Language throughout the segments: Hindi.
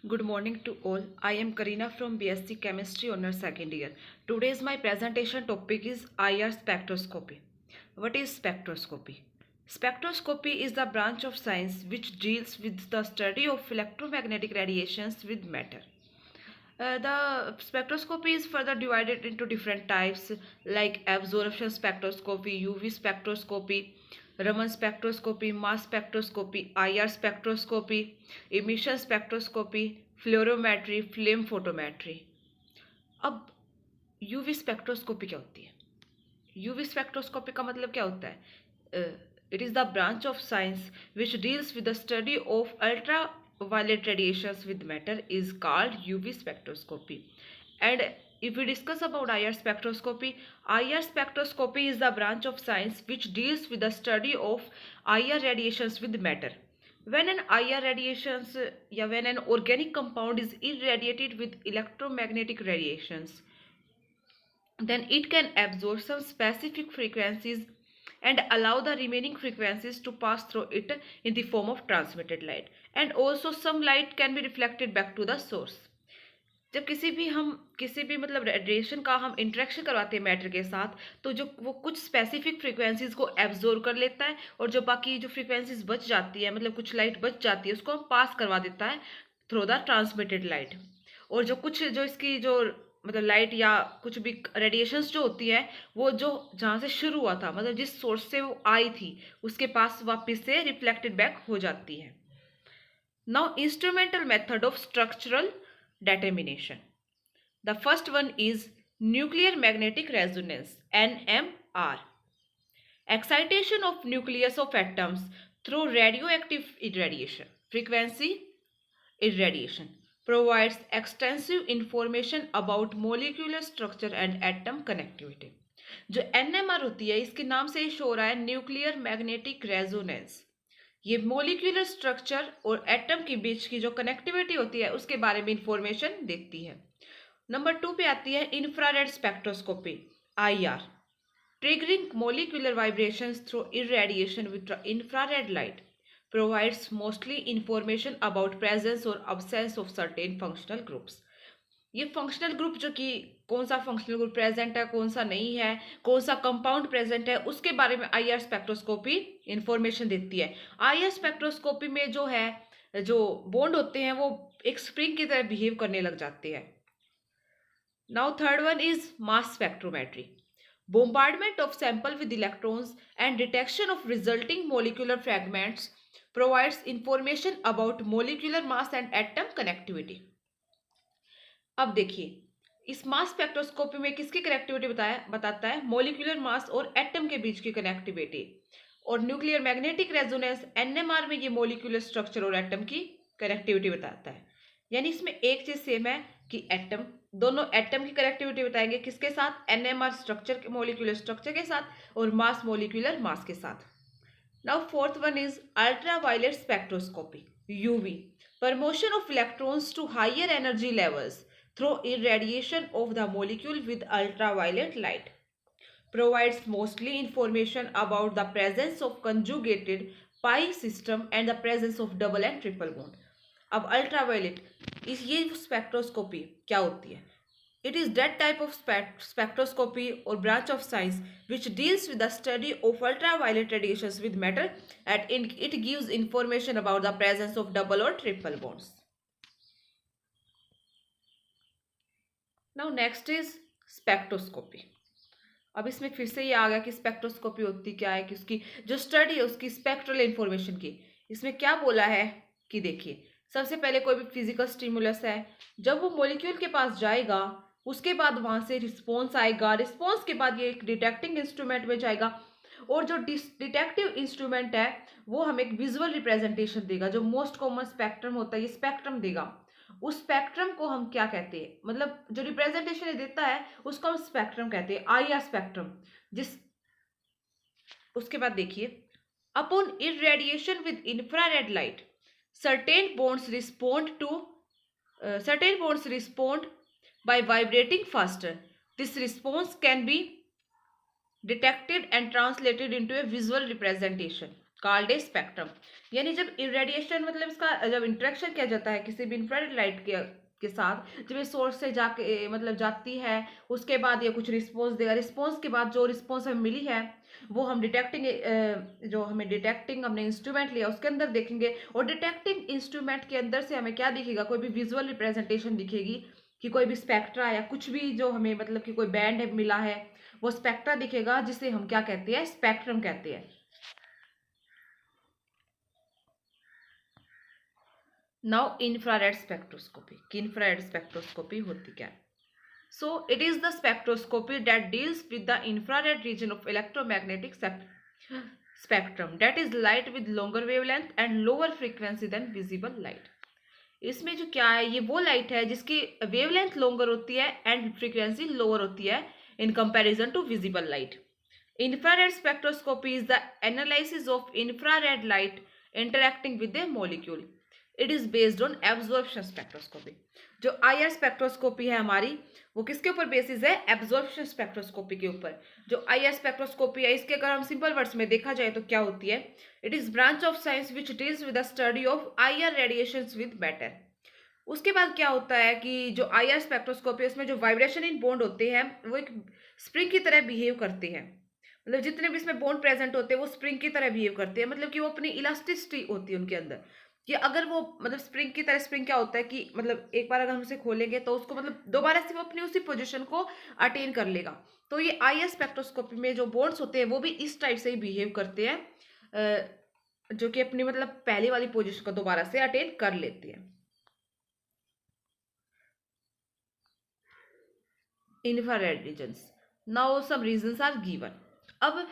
Good morning to all. I am Karina from BSc Chemistry Honor Second Year. Today's my presentation topic is IR spectroscopy. What is spectroscopy? Spectroscopy is the branch of science which deals with the study of electromagnetic radiations with matter. The spectroscopy is further divided into different types like absorption spectroscopy, UV spectroscopy, Raman spectroscopy, mass spectroscopy, IR spectroscopy, emission spectroscopy, fluorometry, flame photometry. अब यूवी स्पेक्ट्रोस्कोपी क्या होती है? यूवी स्पेक्ट्रोस्कोपी का मतलब क्या होता है? It is the branch of science which deals with the study of ultra violet radiations with matter is called UV spectroscopy. And if we discuss about IR spectroscopy is the branch of science which deals with the study of IR radiations with matter. When an IR radiations when an organic compound is irradiated with electromagnetic radiations, then it can absorb some specific frequencies and allow the remaining frequencies to pass through it in the form of transmitted light, and also some light can be reflected back to the source. जब किसी भी मतलब रेडिएशन का हम इंटरेक्शन करवाते हैं मैटर के साथ, तो जो वो कुछ स्पेसिफिक फ्रीक्वेंसीज को एब्जॉर्ब कर लेता है, और जो बाकी जो फ्रीक्वेंसीज बच जाती है, मतलब कुछ लाइट बच जाती है, उसको हम पास करवा देता है थ्रू द ट्रांसमिटेड लाइट. और जो इसकी जो मतलब लाइट या कुछ भी रेडिएशंस जो होती है, वो जो जहाँ से शुरू हुआ था, मतलब जिस सोर्स से वो आई थी, उसके पास वापस से रिफ्लेक्टेड बैक हो जाती है. Now instrumental method of structural determination. The first one is nuclear magnetic resonance, NMR. Excitation of nucleus of atoms through radioactive irradiation. Frequency irradiation provides extensive information about molecular structure and atom connectivity. जो NMR होती है, इसके नाम से ही शो हो रहा है न्यूक्लियर मैग्नेटिक रेजोनेंस. ये मोलिकुलर स्ट्रक्चर और एटम के बीच की जो कनेक्टिविटी होती है उसके बारे में इंफॉर्मेशन देती है. नंबर 2 पे आती है infrared spectroscopy, IR. Triggering molecular vibrations through irradiation with infrared light provides mostly information about presence और absence of certain functional groups. ये फंक्शनल ग्रुप जो कि कौन सा फंक्शनल ग्रुप प्रेजेंट है, कौन सा नहीं है, कौन सा कंपाउंड प्रेजेंट है, उसके बारे में IR स्पेक्ट्रोस्कोपी इंफॉर्मेशन देती है. IR स्पेक्ट्रोस्कोपी में जो है, जो बॉन्ड होते हैं वो एक स्प्रिंग की तरह बिहेव करने लग जाते हैं. Now third one is mass spectrometry. Bombardment of sample with electrons and detection of resulting molecular fragments provides information about molecular mass and atom connectivity. अब देखिए, इस मास स्पेक्ट्रोस्कोपी में किसकी कनेक्टिविटी बताता है? मोलिकुलर मास और एटम के बीच की कनेक्टिविटी. और न्यूक्लियर मैग्नेटिक रेजोनेंस NMR में ये मोलिकुलर स्ट्रक्चर और एटम की कनेक्टिविटी बताता है. यानी इसमें एक चीज सेम है कि एटम, दोनों एटम की कनेक्टिविटी बताएंगे किसके साथ? NMR स्ट्रक्चर के मोलिकुलर स्ट्रक्चर के साथ, और मास मोलिकुलर मास के साथ. Now fourth one is ultraviolet spectroscopy, UV. Promotion of electrons to higher energy levels through irradiation of the molecule with ultraviolet light provides mostly information about the presence of conjugated pi system and the presence of double and triple bond. अब अल्ट्रावायलेट, ये स्पेक्ट्रोस्कोपी क्या होती है? It is that type of spectroscopy or branch of science which deals with the study of ultraviolet radiations with matter, and it gives information about the presence of double or triple bonds. Now next is spectroscopy. अब इसमें फिर से ये आ गया कि स्पेक्ट्रोस्कोपी होती क्या है, कि उसकी जो स्टडी है उसकी स्पेक्ट्रल इंफॉर्मेशन की. इसमें क्या बोला है कि देखिए, सबसे पहले कोई भी फिजिकल स्टिमुलस है, जब वो मॉलिक्यूल के पास जाएगा उसके बाद वहां से रिस्पॉन्स आएगा, रिस्पॉन्स के बाद ये एक डिटेक्टिंग इंस्ट्रूमेंट में जाएगा, और जो डिटेक्टिव इंस्ट्रूमेंट है वो हमें एक विजुअल रिप्रेजेंटेशन देगा. जो मोस्ट कॉमन स्पेक्ट्रम होता है ये स्पेक्ट्रम देगा. उस स्पेक्ट्रम को हम क्या कहते हैं, मतलब जो रिप्रेजेंटेशन देता है उसको हम स्पेक्ट्रम कहते हैं, IR स्पेक्ट्रम. उसके बाद देखिए, upon irradiation with infrared light certain bonds respond by vibrating faster. This response can be detected and translated into a visual representation. Called a spectrum. यानी जब इरेडिएशन मतलब इसका जब इंटरेक्शन किया जाता है किसी भी इंफ्रारेड लाइट के साथ, जब ये सोर्स से जाके मतलब जाती है, उसके बाद ये कुछ रिस्पॉन्स देगा, रिस्पॉन्स के बाद जो रिस्पॉन्स हमें मिली है वो हम जो हमें डिटेक्टिंग हमने इंस्ट्रूमेंट लिया उसके अंदर देखेंगे, और डिटेक्टिंग इंस्ट्रूमेंट के अंदर से हमें क्या दिखेगा, कोई भी विजुअल रिप्रेजेंटेशन दिखेगी कि कोई भी स्पेक्ट्रा या कुछ भी जो हमें मतलब कि कोई बैंड है मिला है वो स्पेक्ट्रा दिखेगा, जिसे हम क्या कहते हैं, स्पेक्ट्रम कहते हैं। नाउ इंफ्रारेड स्पेक्ट्रोस्कोपी, कि इंफ्रारेड स्पेक्ट्रोस्कोपी होती क्या है? So it is the spectroscopy that deals with the infrared region of electromagnetic spectrum, that is light with longer wavelength and lower frequency than visible light. इसमें जो क्या है, ये वो लाइट है जिसकी वेवलेंथ लॉन्गर होती है एंड फ्रीक्वेंसी लोअर होती है in comparison to visible light. Infrared spectroscopy is the analysis of infrared light interacting with a molecule. It is based on absorption spectroscopy. जो आईआर स्पेक्ट्रोस्कोपी है हमारी, वो किसके ऊपर बेसिस है, एब्जॉर्प्शन स्पेक्ट्रोस्कोपी के ऊपर। जो आईआर स्पेक्ट्रोस्कोपी है, इसके अगर हम सिंपल वर्ड्स में देखा जाए तो क्या होती है, it is branch of science which deals with the study of IR radiations with matter. उसके बाद क्या होता है कि जो आईआर स्पेक्ट्रोस्कोपी है उसमें जो वाइब्रेशन इन बॉन्ड होते हैं वो एक स्प्रिंग की तरह बिहेव करते हैं। मतलब जितने भी इसमें बॉन्ड प्रेजेंट होते हैं वो स्प्रिंग की तरह बिहेव करते हैं, मतलब कि वो अपनी इलास्टिसिटी होती है उनके अंदर, कि अगर वो मतलब स्प्रिंग की तरह, स्प्रिंग क्या होता है कि मतलब एक बार अगर हम उसे खोलेंगे तो उसको मतलब दोबारा से वो अपनी उसी पोजीशन को अटेन कर लेगा। तो ये आईआर स्पेक्ट्रोस्कोपी में जो बॉन्ड्स होते हैं वो भी इस टाइप से ही बिहेव करते हैं, जो कि अपनी मतलब पहली वाली पोजीशन को दोबारा से अटेन कर लेती है। Infrared regions, now some regions are given. अब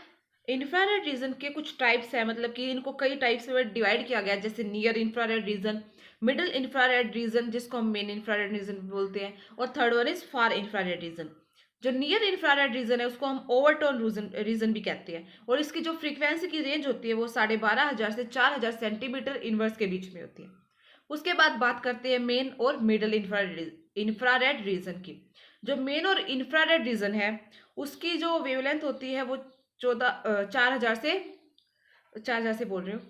इंफ्रारेड रीजन के कुछ टाइप्स है, मतलब कि इनको कई टाइप्स में डिवाइड किया गया है, जैसे near infrared reason, middle infrared reason जिसको हम मेन इंफ्रारेड रीजन बोलते हैं, और third one is far infrared reason. जो नियर इंफ्रारेड रीजन है उसको हम ओवरटोन रीजन भी कहते हैं, और इसकी जो फ्रीक्वेंसी की रेंज होती है वो 12,500 से 4,000 सेंटीमीटर इनवर्स के बीच में होती है। उसके बाद बात करते हैं मेन और मिडल इंफ्रारेड रीजन की। जो मेन और इंफ्रारेड रीजन है उसकी जो वेवलेंथ होती है वो 4,000 से बोल रही हूँ,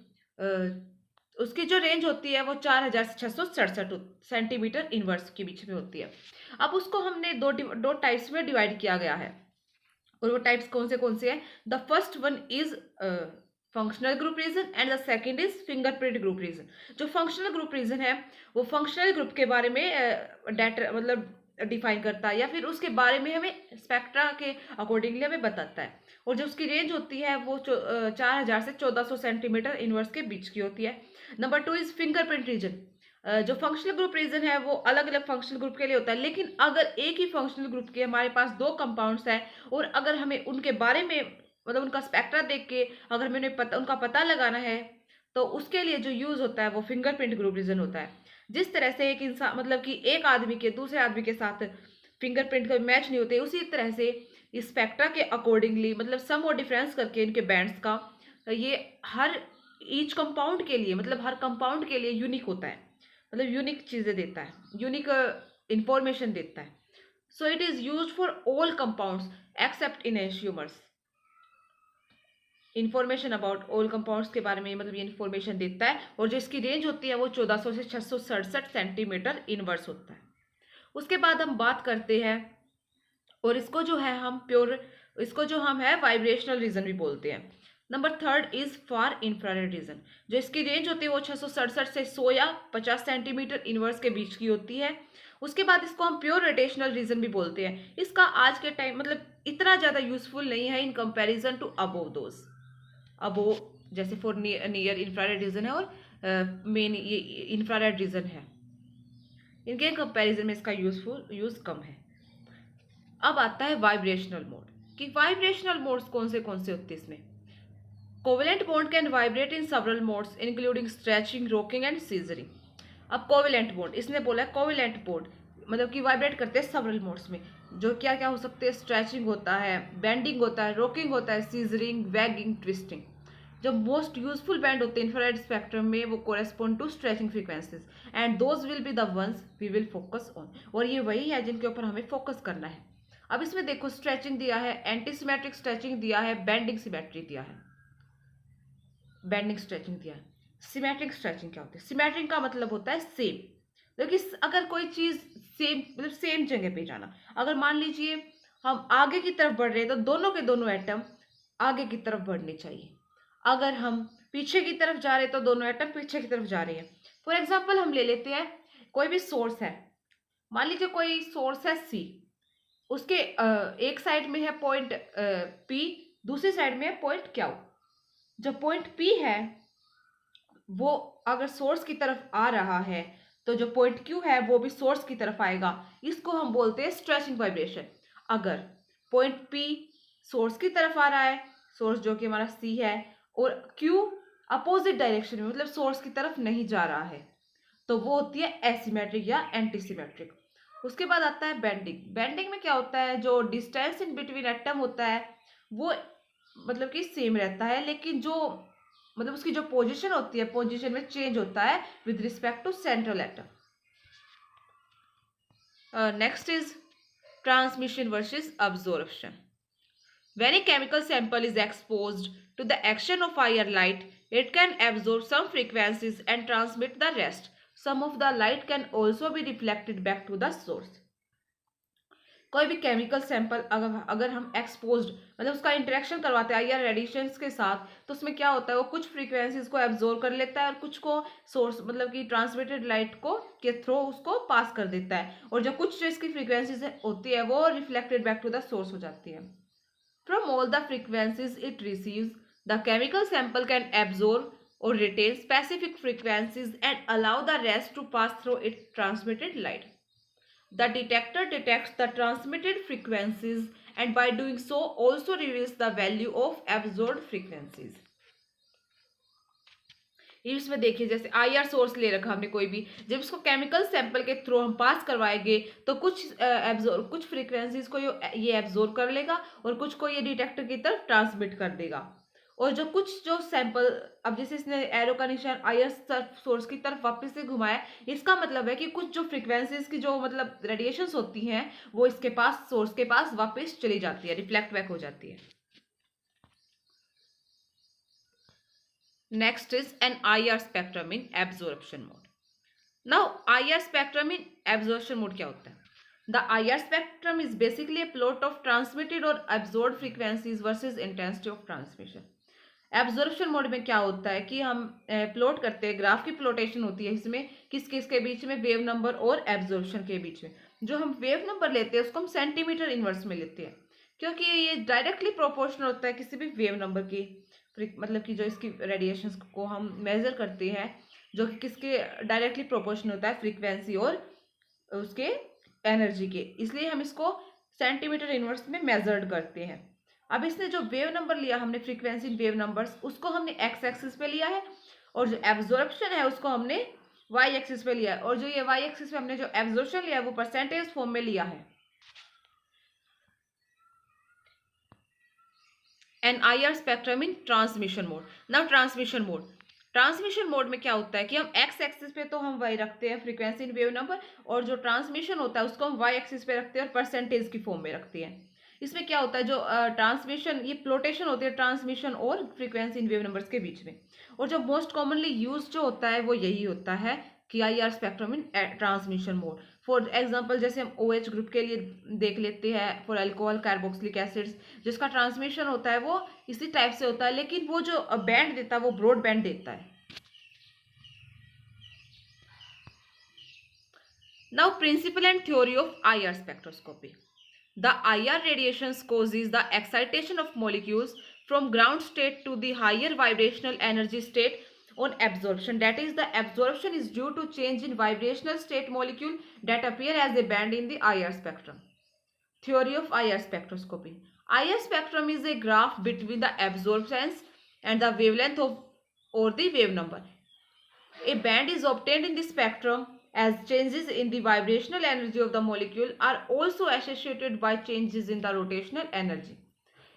उसकी जो रेंज होती है वो 4,667 सेंटीमीटर इनवर्स के बीच में होती है। अब उसको हमने दो टाइप्स में डिवाइड किया गया है, और वो टाइप्स कौन से हैं? The first one is functional group region and the second is fingerprint group region. जो फंक्शनल ग्रुप रीजन है वो फंक्शनल ग्रुप के बारे में डाटा मतलब डिफाइन करता है, या फिर उसके बारे में हमें स्पेक्ट्रा के अकॉर्डिंगली हमें बताता है, और जो उसकी रेंज होती है वो 4,000 से 1,400 सेंटीमीटर इनवर्स के बीच की होती है। Number 2 is fingerprint region. जो फंक्शनल ग्रुप रीजन है वो अलग अलग फंक्शनल ग्रुप के लिए होता है, लेकिन अगर एक ही फंक्शनल ग्रुप के हमारे पास दो कंपाउंड्स हैं और अगर हमें उनके बारे में मतलब उनका स्पेक्ट्रा देख के अगर हमें उनका पता लगाना है तो उसके लिए जो यूज होता है वो फिंगरप्रिंट ग्रुप रीजन होता है। जिस तरह से एक इंसान मतलब कि एक आदमी के दूसरे आदमी के साथ फिंगरप्रिंट का मैच नहीं होते, उसी तरह से इस स्पेक्ट्रा के अकॉर्डिंगली मतलब सम और डिफरेंस करके इनके बैंड्स का ये हर ईच कंपाउंड के लिए मतलब हर कंपाउंड के लिए यूनिक होता है, मतलब यूनिक चीज़ें देता है, यूनिक इंफॉर्मेशन देता है। So it is use for all compounds except in enantiomers. Information about all compounds के बारे में मतलब ये इन्फॉर्मेशन देता है, और जो इसकी रेंज होती है वो 1400 से 667 सेंटीमीटर इनवर्स होता है। उसके बाद हम बात करते हैं, और इसको जो है हम है वाइब्रेशनल रीजन भी बोलते हैं। Number third is far infrared reason. जो इसकी रेंज होती है वो 667 से 100 या 50 सेंटीमीटर इनवर्स के बीच की होती है। उसके बाद इसको हम प्योर रोटेशनल रीजन भी बोलते हैं। इसका आज के टाइम मतलब इतना ज़्यादा यूजफुल नहीं है in comparison to above those. Above जैसे फॉर नियर इंफ्रारेड रीजन है और मेन ये इंफ्रारेड रीजन है, इनके कंपैरिजन में इसका यूज कम है। अब आता है वाइब्रेशनल मोड, कि वाइब्रेशनल मोड्स कौन से होते हैं इसमें। Covalent bond can vibrate in several modes including stretching, rocking and scissoring. अब कोवेलेंट बॉन्ड इसने बोला है, कोवेलेंट बॉन्ड मतलब कि वाइब्रेट करते हैं सेवरल मोड्स में, जो क्या क्या हो सकते हैं, स्ट्रेचिंग होता है, बेंडिंग होता है, रॉकिंग होता है, सीजरिंग, वैगिंग, ट्विस्टिंग। जो मोस्ट यूजफुल बैंड होते हैं इंफ्रारेड स्पेक्ट्रम में वो correspond to stretching frequencies, and those will be the ones we will focus on, और ये वही है जिनके ऊपर हमें फोकस करना है। अब इसमें देखो स्ट्रेचिंग दिया है, एंटी सिमेट्रिक स्ट्रेचिंग दिया है, बेंडिंग सिमेट्री दिया है। बेंडिंग स्ट्रेचिंग दिया है। सिमेट्रिक स्ट्रेचिंग क्या होती है? सिमेट्रिक का मतलब होता है सेम, देखिए अगर कोई चीज सेम मतलब सेम जगह पे जाना, अगर मान लीजिए हम आगे की तरफ बढ़ रहे हैं तो दोनों के दोनों एटम आगे की तरफ बढ़ने चाहिए। अगर हम पीछे की तरफ जा रहे हैं तो दोनों एटम पीछे की तरफ जा रहे हैं। फॉर एग्जाम्पल हम ले लेते हैं कोई भी सोर्स है, मान लीजिए कोई सोर्स है सी, उसके एक साइड में है पॉइंट पी, दूसरी साइड में है पॉइंट क्यू। जो पॉइंट पी है वो अगर सोर्स की तरफ आ रहा है तो जो पॉइंट क्यू है वो भी सोर्स की तरफ आएगा। इसको हम बोलते हैं स्ट्रेचिंग वाइब्रेशन। अगर पॉइंट पी सोर्स की तरफ आ रहा है, सोर्स जो कि हमारा सी है, और क्यू अपोजिट डायरेक्शन में मतलब सोर्स की तरफ नहीं जा रहा है, तो वो होती है एसिमेट्रिक या एंटीसिमेट्रिक। उसके बाद आता है बेंडिंग। बेंडिंग में क्या होता है, जो डिस्टेंस इन बिटवीन एटम होता है वो मतलब कि सेम रहता है, लेकिन जो मतलब उसकी जो पोजीशन होती है, पोजीशन में चेंज होता है with respect to central atom. Next is transmission versus absorption. When a chemical sample is exposed to the action of IR light, it can absorb some frequencies and transmit the rest. Some of the light can also be reflected back to the source. कोई भी केमिकल सैंपल अगर हम एक्सपोज्ड मतलब उसका इंटरेक्शन करवाते हैं आईआर रेडिएशंस के साथ, तो उसमें क्या होता है, वो कुछ फ्रीक्वेंसीज को एब्जॉर्ब कर लेता है और कुछ को सोर्स मतलब कि ट्रांसमिटेड लाइट को के थ्रू उसको पास कर देता है, और जो कुछ जो इसकी फ्रीक्वेंसीज होती है वो reflected back to the source हो जाती है। From all the frequencies it receives, the chemical sample can absorb or retain specific frequencies and allow the rest to pass through its transmitted light. The detector detects the transmitted frequencies and by doing so also reveals the value of absorbed frequencies. इसमें देखिए जैसे आईआर सोर्स ले रखा हमने कोई भी, जब इसको केमिकल सैंपल के थ्रू हम पास करवाएंगे तो कुछ फ्रीक्वेंसीज को ये एब्जॉर्ब कर लेगा और कुछ को ये डिटेक्टर की तरफ ट्रांसमिट कर देगा। और जो सैंपल अब जैसे इसने एरो का निशान आईआर सोर्स की तरफ वापस से घुमाया, इसका मतलब है कि कुछ जो फ्रीक्वेंसीज की जो मतलब रेडिएशंस होती हैं वो इसके पास सोर्स के पास वापस चली जाती है, रिफ्लेक्ट बैक हो जाती है। Next is an IR spectrum in absorption mode. Now, IR spectrum in absorption mode क्या होता है? The IR spectrum is basically a plot of transmitted or absorbed frequencies versus intensity of transmission. Absorption mode में क्या होता है कि हम प्लॉट करते हैं, ग्राफ की प्लॉटेशन होती है इसमें किस किस के बीच में, वेव नंबर और एब्जॉर्प्शन के बीच में। जो हम वेव नंबर लेते हैं उसको हम सेंटीमीटर इनवर्स में लेते हैं, क्योंकि ये डायरेक्टली प्रोपोर्शनल होता है किसी भी वेव नंबर की, मतलब कि जो इसकी रेडिएशंस को हम मेजर करते हैं जो कि किसके डायरेक्टली प्रोपोर्शनल होता है, फ्रीक्वेंसी और उसके एनर्जी के, इसलिए हम इसको सेंटीमीटर इनवर्स में मेजर्ड करते हैं। अब इसने जो वेव नंबर लिया हमने, फ्रीक्वेंसी वेव नंबर्स, उसको हमने एक्स एक्सिस पे लिया है, और जो एब्जॉर्प्शन है उसको हमने वाई एक्सिस पे लिया है, और जो ये वाई एक्सिस पे हमने जो एब्जॉर्प्शन लिया है वो परसेंटेज फॉर्म में लिया है। An IR spectrum in transmission mode. Now transmission mode में क्या होता है कि हम एक्स एक्सिस पे तो हम वाई रखते हैं फ्रीक्वेंसी इन वेव नंबर, और जो ट्रांसमिशन होता है उसको हम वाई एक्सिस पे रखते हैं और परसेंटेज की फॉर्म में रखते हैं। इसमें क्या होता है, जो ट्रांसमिशन ये प्लोटेशन होती है ट्रांसमिशन और फ्रीक्वेंसी इन वेव नंबर्स के बीच में, और जो मोस्ट कॉमनली यूज जो होता है वो यही होता है कि IR spectrum in transmission mode. For example जैसे हम OH ग्रुप के लिए देख लेते हैं, फॉर अल्कोहल कार्बोक्सिलिक एसिड्स, जिसका ट्रांसमिशन होता है वो इसी टाइप से होता है, लेकिन वो जो बैंड देता है वो ब्रॉड बैंड देता है। Now, principle and theory of IR spectroscopy. The IR radiations causes the excitation of molecules from ground state to the higher vibrational energy state on absorption. That is, the absorption is due to change in vibrational state molecule that appear as a band in the IR spectrum. Theory of IR spectroscopy. IR spectrum is a graph between the absorptions and the wavelength of or the wave number. A band is obtained in the spectrum as changes in the vibrational energy of the molecule are also associated by changes in the rotational energy.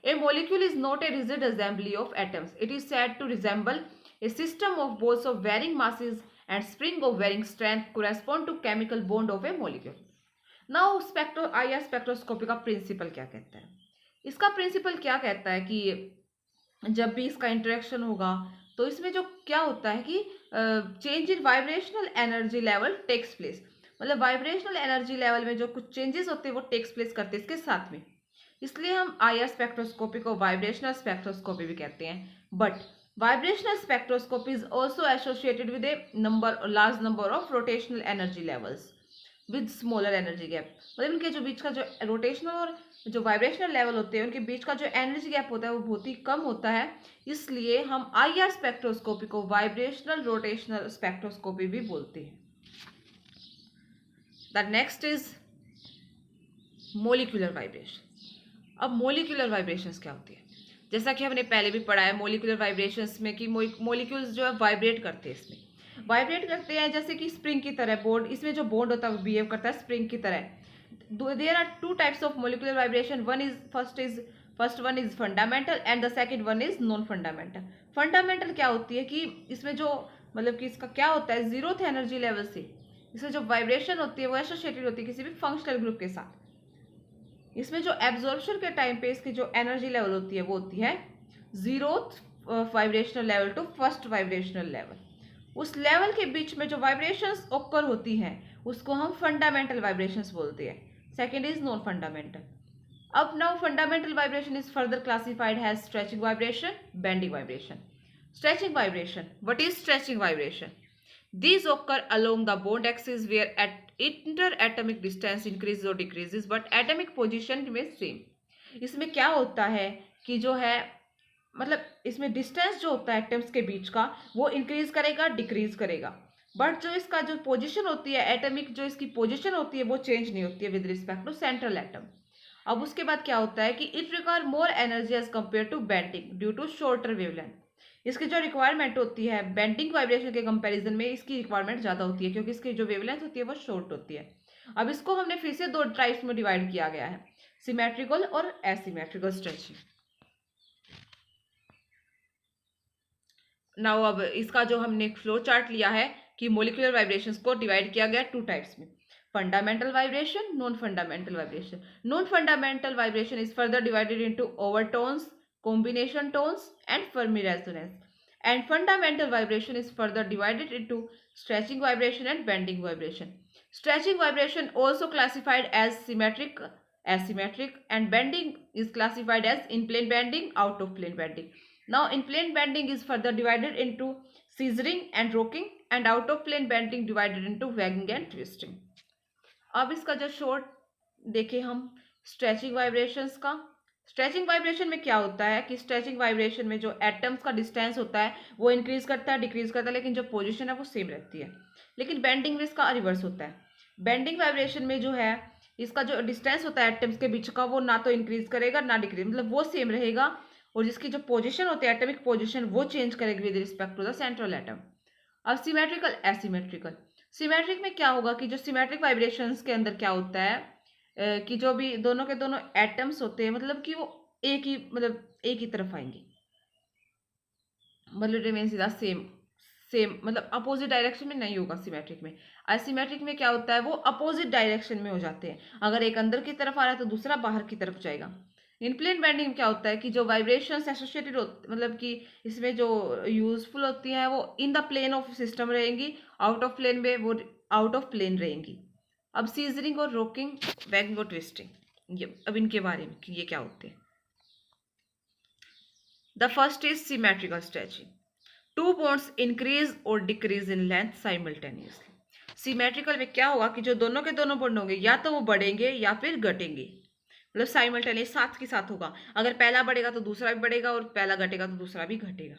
A molecule is not a rigid assembly of atoms. It is said to resemble a system of balls of varying masses and spring of varying strength correspond to chemical bond of a molecule. Now IR spectroscopy का प्रिंसिपल क्या कहता है? इसका प्रिंसिपल क्या कहता है कि जब भी इसका इंटरेक्शन होगा तो इसमें जो क्या होता है कि change in vibrational energy level takes place, मतलब वाइब्रेशनल एनर्जी लेवल में जो कुछ चेंजेस होते हैं वो टेक्स प्लेस करते हैं इसके साथ में, इसलिए हम आईआर स्पेक्ट्रोस्कोपी को वाइब्रेशनल स्पेक्ट्रोस्कोपी भी कहते हैं। But vibrational spectroscopy is also associated with a large number of rotational energy levels with smaller energy gap, मतलब इनके जो बीच का जो रोटेशनल और जो वाइब्रेशनल लेवल होते हैं उनके बीच का जो एनर्जी गैप होता है वो बहुत ही कम होता है, इसलिए हम आईआर स्पेक्ट्रोस्कोपी को वाइब्रेशनल रोटेशनल स्पेक्ट्रोस्कोपी भी बोलते हैं। The next is molecular vibration. अब मोलिकुलर वाइब्रेशंस क्या होती है, जैसा कि हमने पहले भी पढ़ा है मोलिकुलर वाइब्रेशंस में कि मोलिक्यूल्स जो है वाइब्रेट करते हैं, इसमें वाइब्रेट करते हैं जैसे कि स्प्रिंग की तरह बॉन्ड, इसमें जो बॉन्ड होता है वो बिहेव करता है स्प्रिंग की तरह। There are two types of molecular vibration, first one is fundamental and the second one is non fundamental. Fundamental क्या होती है कि इसमें जो मतलब कि इसका क्या होता है जीरोथ एनर्जी लेवल से इसमें जो वाइब्रेशन होती है वो एसोसिएटेड होती है किसी भी फंक्शनल ग्रुप के साथ। इसमें जो एब्जॉर्प्शन के टाइम पे इसकी जो एनर्जी लेवल होती है वो होती है zeroth vibrational level to first vibrational level. उस लेवल के बीच में जो वाइब्रेशंस ओकर होती हैं उसको हम फंडामेंटल वाइब्रेशंस बोलते हैं। Second is non fundamental. अब now fundamental vibration is further classified has stretching vibration, bending vibration. Stretching vibration, what is stretching vibration? These occur along the bond axis where at interatomic distance increases or decreases but atomic position remains same। इसमें क्या होता है कि जो है मतलब इसमें डिस्टेंस जो होता है एटम्स के बीच का वो इंक्रीज करेगा डिक्रीज करेगा, बट जो इसका जो पोजीशन होती है एटमिक जो इसकी पोजीशन होती है वो चेंज नहीं होती है with respect to central atom. अब उसके बाद क्या होता है कि it require more energy as compare to bending due to shorter wavelength. इसकी जो रिक्वायरमेंट होती है बेंडिंग वाइब्रेशन के कंपैरिजन में इसकी रिक्वायरमेंट ज़्यादा होती है क्योंकि इसकी जो वेवलेंथ होती है वो शॉर्ट होती है। अब इसको हमने फिर से दो टाइप्स में डिवाइड किया गया है, सिमेट्रिकल और एसिमेट्रिकल स्ट्रेचिंग। नाउ अब इसका जो हमने फ्लो चार्ट लिया है कि मोलिकुलर वाइब्रेशंस को डिवाइड किया गया टू टाइप्स में, fundamental vibration, non fundamental vibration. Non fundamental vibration is further divided into overtones, combination tones and Fermi resonance, and fundamental vibration is further divided into stretching vibration and bending vibration. Stretching vibration also classified as symmetric, asymmetric, and bending is classified as in plane bending, out of plane bending. Now in plane bending is further divided into scissoring and rocking, and out of plane bending divided into wagging and twisting. अब इसका जो शॉर्ट देखें हम स्ट्रेचिंग वाइब्रेशंस का। स्ट्रेचिंग वाइब्रेशन में क्या होता है कि स्ट्रेचिंग वाइब्रेशन में जो एटम्स का डिस्टेंस होता है वो इंक्रीज करता है डिक्रीज करता है लेकिन जो पोजीशन है वो सेम रहती है। लेकिन बेंडिंग में इसका रिवर्स होता है। बेंडिंग वाइब्रेशन में जो है इसका जो डिस्टेंस होता है एटम्स के बीच का वो ना तो इंक्रीज करेगा ना डिक्रीज, मतलब वो सेम रहेगा, और जिसकी जो पोजिशन होती है एटमिक पोजिशन वो चेंज करेगी with respect to the central atom. अब सिमेट्रिकल एसिमेट्रिकल। सिमेट्रिक में क्या होगा कि जो सिमेट्रिक वाइब्रेशंस के अंदर क्या होता है कि जो भी दोनों के दोनों एटम्स होते हैं मतलब कि वो एक ही तरफ आएंगे, मतलब रिमेन सीधा सेम मतलब अपोजिट डायरेक्शन में नहीं होगा सिमेट्रिक में। एसिमेट्रिक में क्या होता है वो अपोजिट डायरेक्शन में हो जाते हैं, अगर एक अंदर की तरफ आ रहा है तो दूसरा बाहर की तरफ जाएगा। इन प्लेन बेंडिंग में क्या होता है कि जो वाइब्रेशंस एसोसिएटेड मतलब कि इसमें जो यूजफुल होती हैं वो in the plane of system रहेंगी, आउट ऑफ प्लेन में वो आउट ऑफ प्लेन रहेंगी। अब सीजरिंग और रोकिंग, वैगिंग और ट्विस्टिंग, ये अब इनके बारे में कि ये क्या होते हैं। The first is symmetrical stretching. Two bonds increase और decrease in length simultaneously. Symmetrical में क्या होगा कि जो दोनों के दोनों बॉन्ड होंगे या तो वो बढ़ेंगे या फिर घटेंगे, मतलब साइमल्टेनियस साथ के साथ होगा। अगर पहला बढ़ेगा तो दूसरा भी बढ़ेगा और पहला घटेगा तो दूसरा भी घटेगा।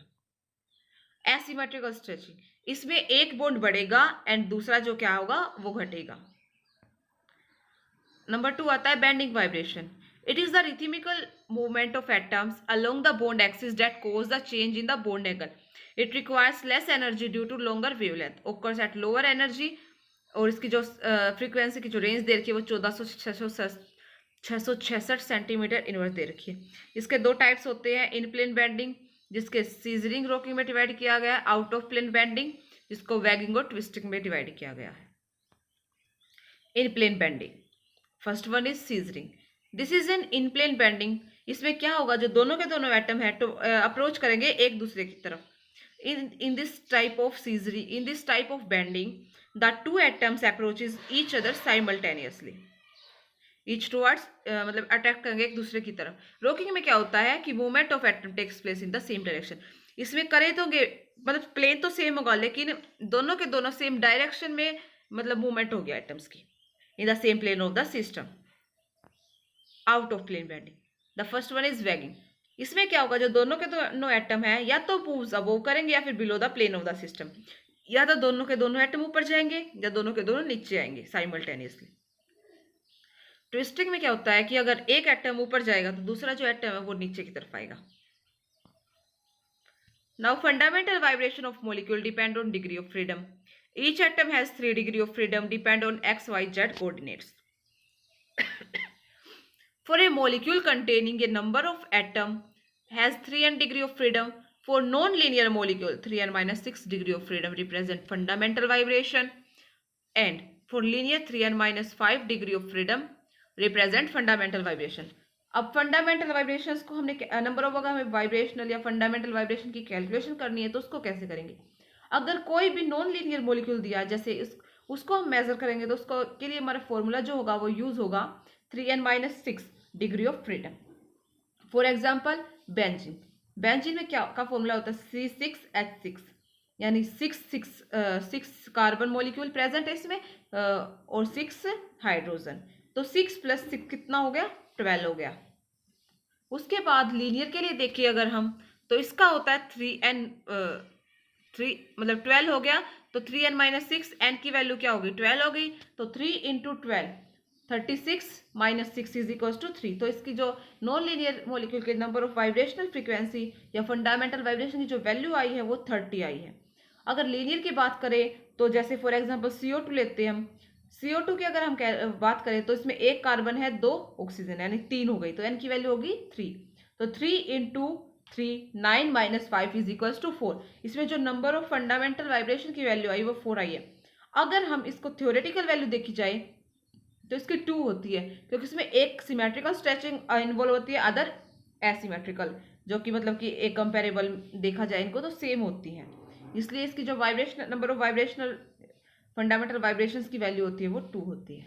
एसिमेट्रिकल स्ट्रेचिंग, इसमें एक बॉन्ड बढ़ेगा एंड दूसरा जो क्या होगा वो घटेगा। नंबर 2 आता है bending vibration. It is the rhythmical movement of atoms along the bond axis that cause the change in the bond angle. It requires less energy due to longer wavelength, occurs at lower energy, और इसकी जो फ्रीक्वेंसी की जो रेंज दे रखी है वो 1466 सेंटीमीटर इनवर्स दे रखी है। इसके दो टाइप्स होते हैं, इन प्लेन बेंडिंग जिसके सीजरिंग रोकिंग में डिवाइड किया गया है, आउट ऑफ प्लेन बेंडिंग जिसको वैगिंग और ट्विस्टिंग में डिवाइड किया गया है। In plane bending, first one is scissoring. This is an in plane bending. इसमें क्या होगा जो दोनों के दोनों एटम है तो अप्रोच करेंगे एक दूसरे की तरफ। In this type of scissoring, in this type of bending, the two atoms approaches each other simultaneously. Each towards मतलब अट्रैक्ट करेंगे एक दूसरे की तरफ। रोकिंग में क्या होता है कि movement of atom takes place in the same direction. इसमें करें तो मतलब प्लेन तो सेम होगा, लेकिन दोनों के दोनों सेम डायरेक्शन में मतलब मूवमेंट हो गया एटम्स की in the same plane of the system, out of plane bending. The first one is wagging. इसमें क्या होगा, जो दोनों के दोनों एटम है या तो मूव्स अबोव करेंगे या फिर below the plane of the system, या तो दोनों के दोनों एटम ऊपर जाएंगे या दोनों के दोनों नीचे आएंगे साइमल्टेनियसली। ट्विस्टिंग में क्या होता है कि अगर एक एटम ऊपर जाएगा तो दूसरा जो एटम है वो नीचे की तरफ आएगा। Now fundamental vibration of molecule depend on degree of freedom. Each atom has 3 degree of freedom depend on x, y, z coordinates. For a molecule containing a number of atom has 3n degree of freedom. For non-linear molecule, 3n minus 6 degree of freedom represent fundamental vibration, and for linear 3n minus 5 degree of freedom represent fundamental vibration. अब फंडामेंटल वाइब्रेशंस को हमने नंबर ऑफ, अगर हमें वाइब्रेशनल या फंडामेंटल वाइब्रेशन की कैलकुलेशन करनी है तो उसको कैसे करेंगे। अगर कोई भी नॉन लीनियर मॉलिक्यूल दिया, जैसे उसको हम मेजर करेंगे तो उसको के लिए हमारा फॉर्मूला जो होगा वो यूज होगा 3n minus 6 degree of freedom. For example benzene, benzene में क्या का फॉर्मूला होता है C6H6, यानी 6 कार्बन मॉलिक्यूल प्रेजेंट है इसमें और 6 हाइड्रोजन, तो 6 प्लस 6 कितना हो गया, 12 हो गया। उसके बाद लीनियर के लिए देखिए अगर हम, तो इसका होता है 3n 3 मतलब 12 हो गया, तो 3n माइनस 6, n की वैल्यू क्या होगी 12 हो गई, तो 3 into 12 36 minus 6 is equal to 3। तो इसकी जो नॉन लीनियर मॉलिक्यूल के नंबर ऑफ वाइब्रेशनल फ्रीक्वेंसी या फंडामेंटल वाइब्रेशन की जो वैल्यू आई है वो 30 आई है। अगर लीनियर की बात करें तो जैसे फॉर एग्जांपल CO2 लेते हैं हम, CO2 की अगर हम बात करें तो इसमें एक कार्बन है, 2 ऑक्सीजन, यानी 3 हो गई, तो n की वैल्यू होगी 3। तो 3 into 3 9 minus 5 is equal to 4। इसमें जो नंबर ऑफ फंडामेंटल वाइब्रेशन की वैल्यू आई वो 4 आई है। अगर हम इसको थ्योरेटिकल वैल्यू देखी जाए तो इसकी 2 होती है, क्योंकि इसमें एक सिमेट्रिकल स्ट्रेचिंग इन्वॉल्व होती है, अदर एसिमेट्रिकल, जो कि मतलब कि एक कंपेरेबल देखा जाए इनको तो सेम होती हैं, इसलिए इसकी जो vibration number of vibrational fundamental vibrations की वैल्यू होती है वो 2 होती है।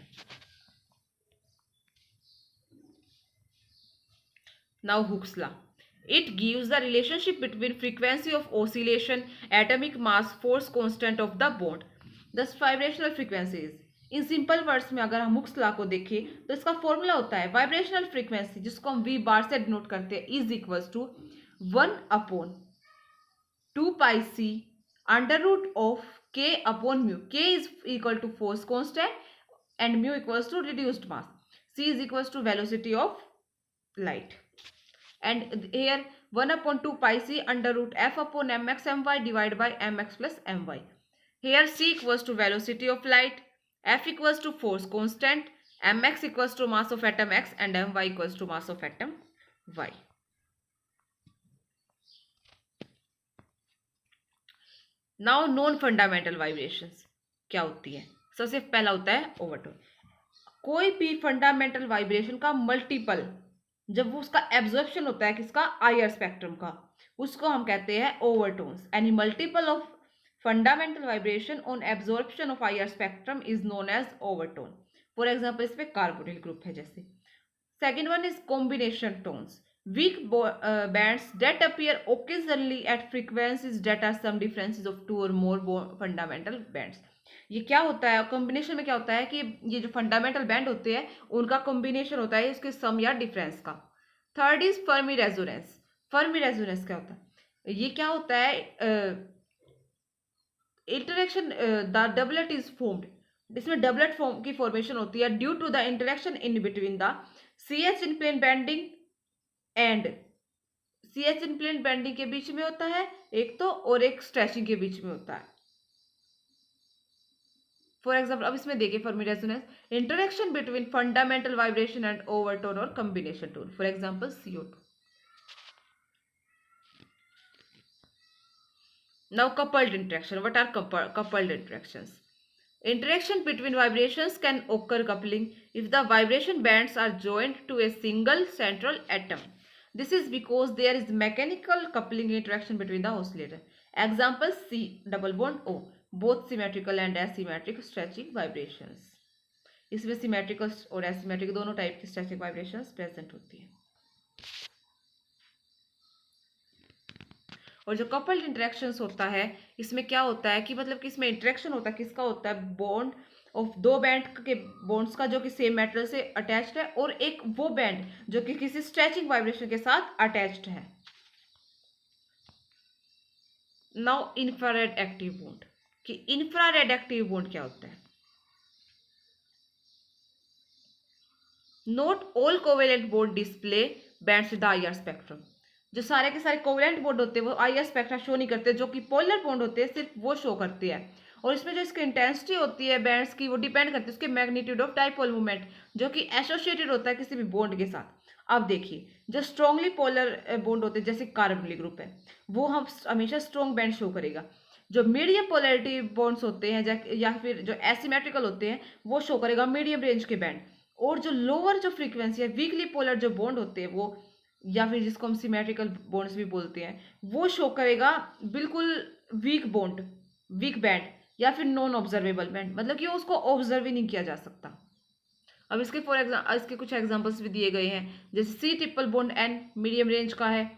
Now Hooke's law, it gives the relationship between frequency of oscillation, atomic mass, force constant of the bond, thus vibrational frequencies। In simple words में अगर हम हुक्स लॉ को देखें तो इसका फॉर्मूला होता है वाइब्रेशनल फ्रीक्वेंसी, जिसको हम V बार से डिनोट करते हैं, is equals to 1/2 pi c under root of k upon mu. k is equal to force constant and mu equals to reduced mass, c is equals to velocity of light, and here 1/2 pi c under root f upon mx my divided by mx plus my. Here c equals to velocity of light, f equals to force constant, mx equals to mass of atom x, and my equals to mass of atom y. Now non fundamental vibrations क्या होती है। सबसे पहला होता है ओवरटोन। कोई भी फंडामेंटल वाइब्रेशन का मल्टीपल जब वो उसका एब्जॉर्प्शन होता है किसका, आईआर स्पेक्ट्रम का, उसको हम कहते हैं overtones. Any multiple of fundamental vibration on absorption of IR spectrum is known as overtone. For example इसमें कार्बोनिल ग्रुप है जैसे। Second one is combination tones, weak bands that appear occasionally at frequencies that are some differences of 2 or more fundamental bands। ये क्या होता है, कॉम्बिनेशन में क्या होता है कि ये जो फंडामेंटल बैंड होते हैं उनका कॉम्बिनेशन होता है इसके सम या डिफरेंस का। Third is Fermi resonance. Fermi resonance क्या होता है, ये क्या होता है, interaction the doublet is formed, इसमें डबलेट फॉर्म की फॉर्मेशन होती है due to the interaction in between the CH in plane bending and CH in plane bending के बीच में होता है एक तो, और एक स्ट्रेचिंग के बीच में होता है। फॉर एग्जाम्पल अब इसमें देखिए Fermi resonance, interaction between fundamental vibration and overtone और combination tone. For example CO2। Now coupled interaction, what are coupled interactions. Interaction between vibrations can occur coupling if the vibration bands are joined to a single central atom. This is because there is mechanical coupling interaction between the oscillator. Example C double bond O, both symmetrical and asymmetric stretching vibrations. इसमें सिमेट्रिकल और एसिमेट्रिक दोनों टाइप की स्ट्रेचिंग वाइब्रेशंस प्रेजेंट होती है। और जो कपल्ड इंटरेक्शंस होता है, इसमें क्या होता है कि मतलब कि इसमें इंटरेक्शन होता है, किसका होता है, बॉन्ड ऑफ दो बैंड के बॉन्ड्स का जो कि सेम मेटल से अटैच्ड है, और एक वो बैंड जो कि किसी स्ट्रेचिंग वाइब्रेशन के साथ अटैच्ड है। नाउ इंफ्रारेड एक्टिव बॉन्ड, कि इंफ्रारेड एक्टिव बॉन्ड क्या होता है। Note all covalent bond display bands with IR spectrum. जो सारे के सारे कोवेलेंट बॉन्ड होते हैं वो आईआर स्पेक्ट्रा शो नहीं करते, जो कि पोलर बॉन्ड होते हैं सिर्फ वो शो करते हैं। और इसमें जो इसकी इंटेंसिटी होती है बैंड्स की, वो डिपेंड करती है उसके मैग्नीट्यूड ऑफ डाइपोल मूवमेंट, जो कि एसोसिएटेड होता है किसी भी बॉन्ड के साथ। अब देखिए, जो स्ट्रॉन्गली पोलर बॉन्ड होते हैं जैसे कार्बोनिल ग्रुप है, वो हम हमेशा स्ट्रॉन्ग बैंड शो करेगा। जो मीडियम पोलैरिटी बॉन्ड्स होते हैं या फिर जो एसिमेट्रिकल होते हैं, वो शो करेगा मीडियम रेंज के बैंड। और जो लोअर जो फ्रीक्वेंसी है, वीकली पोलर जो बॉन्ड होते हैं वो, या फिर जिसको हम सिमेट्रिकल बॉन्ड्स भी बोलते हैं, वो शो करेगा बिल्कुल वीक बॉन्ड, वीक बैंड, या फिर नॉन ऑब्जर्वेबल बैंड, मतलब कि उसको ऑब्जर्व ही नहीं किया जा सकता। अब इसके इसके कुछ एग्जांपल्स भी दिए गए हैं, जैसे C triple bond N medium range का है,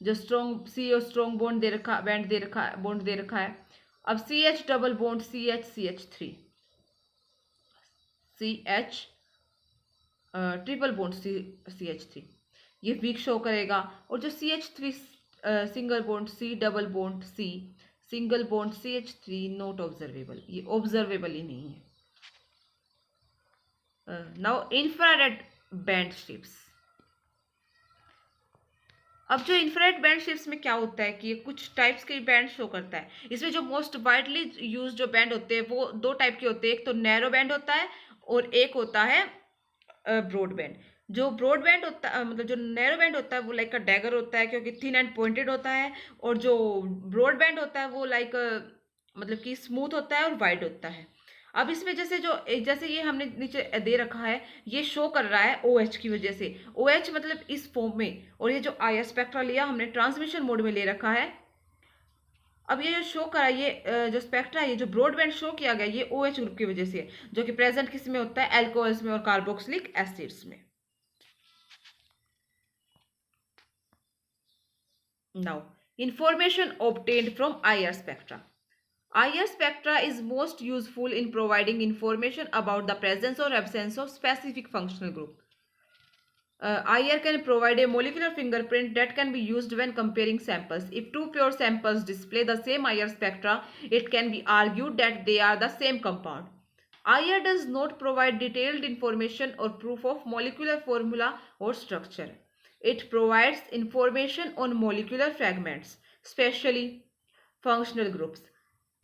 जो स्ट्रॉन्ग सी और स्ट्रॉन्ग बॉन्ड दे रखा, बैंड दे रखा, बॉन्ड दे रखा है। अब C H double bond CH triple bond CH3, ये वीक शो करेगा। और जो CH3 single bond C double bond C single bond CH3 not observable, ये ऑब्जर्वेबल ही नहीं है। Now infrared band shifts. अब जो इंफ्रारेड बैंड शिप्स में क्या होता है कि ये कुछ टाइप्स के बैंड शो करता है। इसमें जो मोस्ट वाइडली यूज जो बैंड होते हैं वो दो टाइप के होते हैं, एक तो नैरो बैंड होता है और एक होता है ब्रॉड बैंड। जो ब्रॉड बैंड होता है, मतलब जो नैरो बैंड होता है वो लाइक का डैगर होता है क्योंकि थिन एंड पॉइंटेड होता है, और जो ब्रॉड बैंड होता है वो लाइक मतलब कि स्मूथ होता है और वाइड होता है। अब इसमें जैसे ये हमने नीचे दे रखा है, ये शो कर रहा है OH की वजह से, OH मतलब इस फॉर्म में, और ये जो आईआर स्पेक्ट्रा लिया हमने ट्रांसमिशन मोड में ले रखा है। अब ये जो शो करा, ये जो स्पेक्ट्रा, ये जो ब्रॉडबैंड शो किया गया, ये OH ग्रुप की वजह से है, जो कि प्रेजेंट किस में होता है, एल्कोहल्स में और कार्बोक्सिलिक एसिड्स में। Now information obtained from IR spectra. IR spectra is most useful in providing information about the presence or absence of specific functional group. IR can provide a molecular fingerprint that can be used when comparing samples. If two pure samples display the same IR spectra, it can be argued that they are the same compound. IR does not provide detailed information or proof of molecular formula or structure. It provides information on molecular fragments, especially functional groups.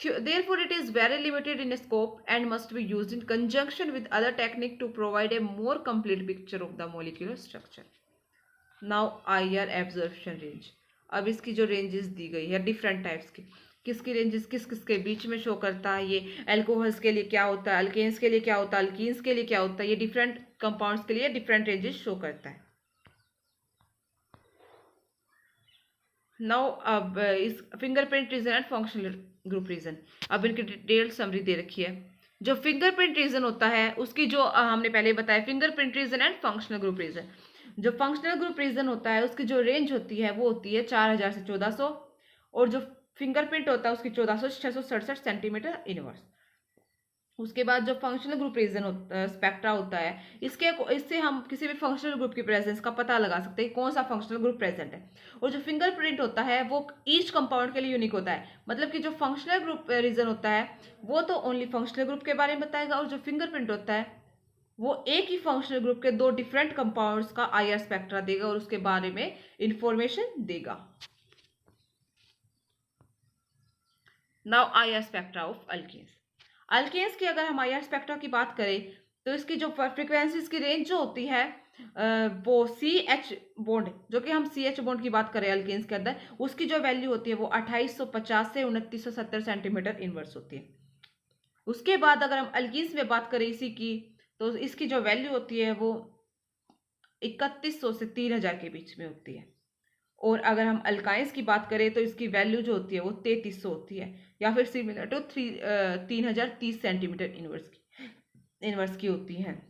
Therefore, it is very limited in scope and must be used in conjunction with other technique to provide a more complete picture of the molecular structure. Now, IR absorption range. अब इसकी जो रेंजेस दी गई है डिफरेंट टाइप्स की, किसकी रेंजेस किस किस के बीच में शो करता है, ये एल्कोहल्स के लिए क्या होता है, अल्केन्स के लिए क्या होता है, अल्कीन्स के लिए क्या होता है, ये डिफरेंट कंपाउंड्स के लिए डिफरेंट रेंजेस शो करता है। नाउ अब इस fingerprint region and functional group region, अब इनकी डिटेल समरी दे रखी है। जो फिंगरप्रिंट रीजन होता है उसकी जो हमने पहले बताया, fingerprint region and functional group region. जो फंक्शनल ग्रुप रीजन होता है उसकी जो रेंज होती है वो होती है 4000 से 1400, और जो फिंगरप्रिंट होता है उसकी 1400 से 667 सेंटीमीटर इनवर्स। उसके बाद जो फंक्शनल ग्रुप रीजन स्पेक्ट्रा होता है, इससे हम किसी भी फंक्शनल ग्रुप की प्रेजेंस का पता लगा सकते हैं कौन सा फंक्शनल ग्रुप प्रेजेंट है। और जो फिंगरप्रिंट होता है वो ईच कंपाउंड के लिए यूनिक होता है, मतलब कि जो फंक्शनल ग्रुप रीजन होता है वो तो ओनली फंक्शनल ग्रुप के बारे में बताएगा, और जो फिंगरप्रिंट होता है वो एक ही फंक्शनल ग्रुप के दो डिफरेंट कंपाउंड्स का आईआर स्पेक्ट्रा देगा और उसके बारे में इंफॉर्मेशन देगा। Now IR spectra of alkanes. Alkanes की अगर हम आईआर स्पेक्ट्रा की बात करें तो इसकी जो फ्रीक्वेंसीज की रेंज जो होती है वो CH बॉन्ड, जो कि हम CH बॉन्ड की बात करें अल्केन्स के अंदर, उसकी जो वैल्यू होती है वो 2850 से 2970 सेंटीमीटर इनवर्स होती है। उसके बाद अगर हम अल्कीन्स में बात करें इसी की, तो इसकी जो वैल्यू होती है वो 3100 से 3000 के बीच में होती है। और अगर हम अल्काइंस की बात करें तो इसकी वैल्यू जो होती है वो 3300 होती है, या फिर सिमिलर टू 3030 सेंटीमीटर इनवर्स की होती है।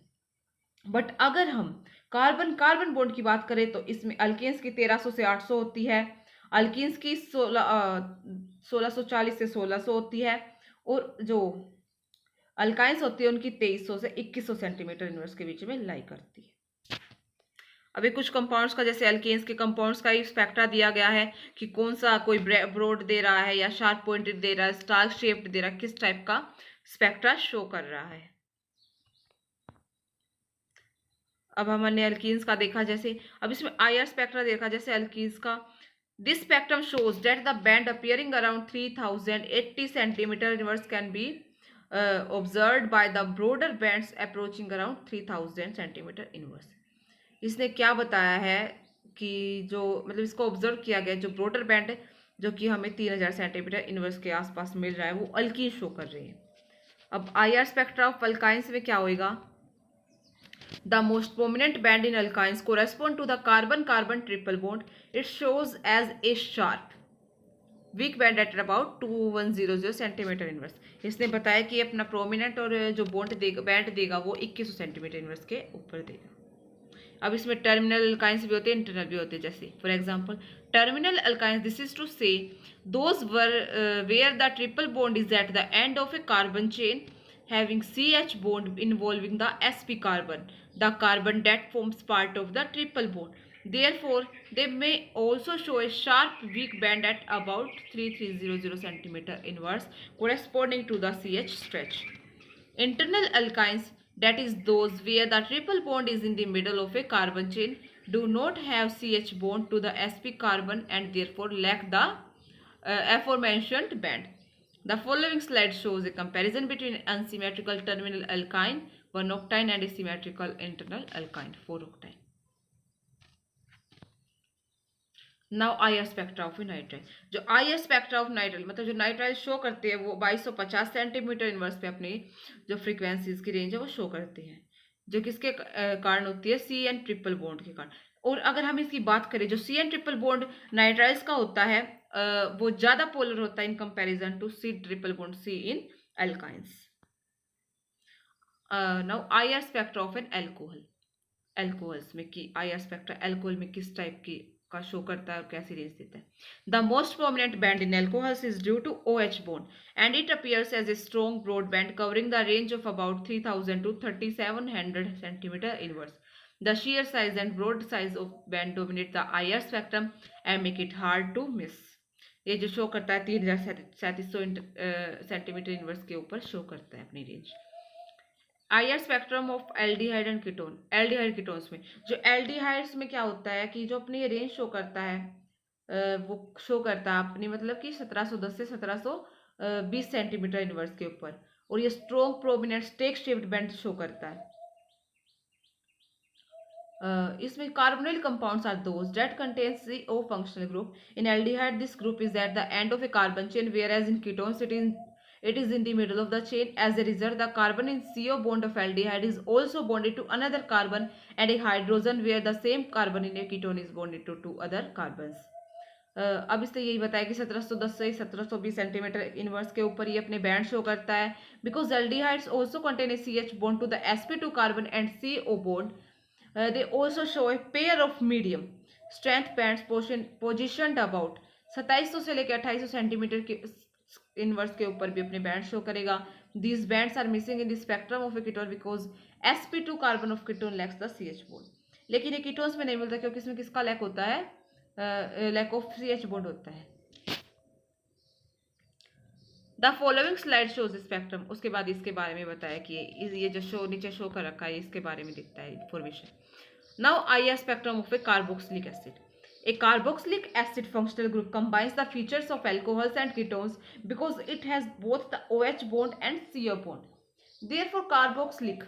बट अगर हम कार्बन कार्बन बॉन्ड की बात करें तो इसमें अल्केन्स की 1300 से 800 होती है, अल्कीन्स की 1640 से 1600 होती है, और जो अल्काइंस होती है उनकी 2300 से 2100 सेंटीमीटर इनवर्स के बीच में लाई करती है। अभी कुछ कंपाउंड्स का, जैसे अल्केन्स के कंपाउंड्स का ही स्पेक्ट्रा दिया गया है कि कौन सा, कोई ब्रॉड दे रहा है या शार्प पॉइंटेड दे रहा है, स्टार शेप्ड दे रहा है, किस टाइप का स्पेक्ट्रा शो कर रहा है। अब हमने अल्कीन्स का देखा, जैसे अब इसमें आईआर स्पेक्ट्रा देखा जैसे अल्कीन्स का। This spectrum shows that the band appearing around 3080 centimetre inverse can be observed by the broader bands approaching around 3000 centimetre inverse. इसने क्या बताया है कि जो मतलब इसको ऑब्जर्व किया गया, जो ब्रॉडर बैंड है जो कि हमें 3000 सेंटीमीटर इनवर्स के आसपास मिल रहा है वो अल्कीन शो कर रही है। अब आईआर स्पेक्ट्रा ऑफ अल्काइंस में क्या होएगा, the most prominent band in alkynes correspond to the carbon carbon triple bond, it shows as a sharp weak band at about 2100 centimetre inverse. इसने बताया कि अपना प्रोमिनेंट और जो बॉन्ड देगा, बैंड देगा वो 2100 सेंटीमीटर इनवर्स के ऊपर देगा। अब इसमें टर्मिनल अल्काइंस भी होते हैं, इंटरनल भी होते हैं। जैसे for example terminal alkynes, this is to say those where the triple bond is at the end of a carbon chain having CH bond involving the sp carbon, the carbon that forms part of the triple bond. Therefore, they may also show a sharp weak band at about 3300 centimeter inverse corresponding to the CH stretch. Internal alkynes, that is those where the triple bond is in the middle of a carbon chain, do not have CH bond to the sp carbon and therefore lack the aforementioned band. The following slide shows a comparison between unsymmetrical terminal alkyne 1-octane and a symmetrical internal alkyne 4-octane. Now IR spectra of nitrile. जो IR spectra of नाइट्राइल मतलब जो नाइट्राइल शो करते हैं वो 2250 सेंटीमीटर इनवर्स पे अपनी जो फ्रीक्वेंसीज की रेंज है वो शो करते हैं, जो किसके कारण होती है, सी एन ट्रिपल बॉन्ड के कारण। और अगर हम इसकी बात करें, जो C N triple bond nitriles का होता है वो ज्यादा पोलर होता है in comparison to C triple bond C in alkynes. Now IR spectra of an alcohol. Alcohols में कि आईआर स्पेक्ट्रा अल्कोहल में किस टाइप की का शो करता है और कैसी रेंज देता है। The most prominent band in alcohols is due to OH bond and it appears as a strong broad band covering the range of about 3000 to 3700 centimetre inverse. The sheer size and broad size of band dominate the IR spectrum and make it hard to miss. ये जो शो करता है 3700 सेंटीमीटर इनवर्स के ऊपर शो करता है अपनी range. IR spectrum of aldehyde and ketone. Aldehyde ketones में जो एल्डिहाइड्स में क्या होता है कि जो अपनी रेंज शो करता है वो शो करता है अपनी मतलब कि 1710 से 1720 सेंटीमीटर इनवर्स के ऊपर, और ये strong prominent stake shaped band show करता है। इसमें carbonyl compounds are those that contains CO functional group. In aldehyde, this group is at the end of a carbon chain, whereas in ketones, it is in the middle of the chain. As a result, the carbon in CO bond of aldehyde is also bonded to another carbon and a hydrogen, where the same carbon in a ketone is bonded to two other carbons. अब इससे यही बताया कि 1710 से 1720 सेंटीमीटर इनवर्स के ऊपर ये अपने बैंड शो करता है, because aldehydes also contain a CH bond to the sp2 carbon and CO bond. They also show a pair of medium strength bands positioned about 2700 से लेकर 2800 सेंटीमीटर के इनवर्स के ऊपर भी अपने बैंड शो करेगा. These bands are missing in the spectrum of a ketone because sp2 carbon of ketone lacks the CH bond. लेकिन ये कीटोन्स में नहीं मिलता क्योंकि इसमें किसका लैक होता है, लैक ऑफ CH बॉन्ड होता है. The following slide shows spectrum. उसके बाद इसके बारे में बताया कि ये जो शो नीचे शो कर रखा है इसके बारे में दिखता है information. Now IR spectrum of A carboxylic acid. A carboxylic acid functional group combines the features of alcohols and ketones because it has both the OH bond and CO bond. Therefore, carboxylic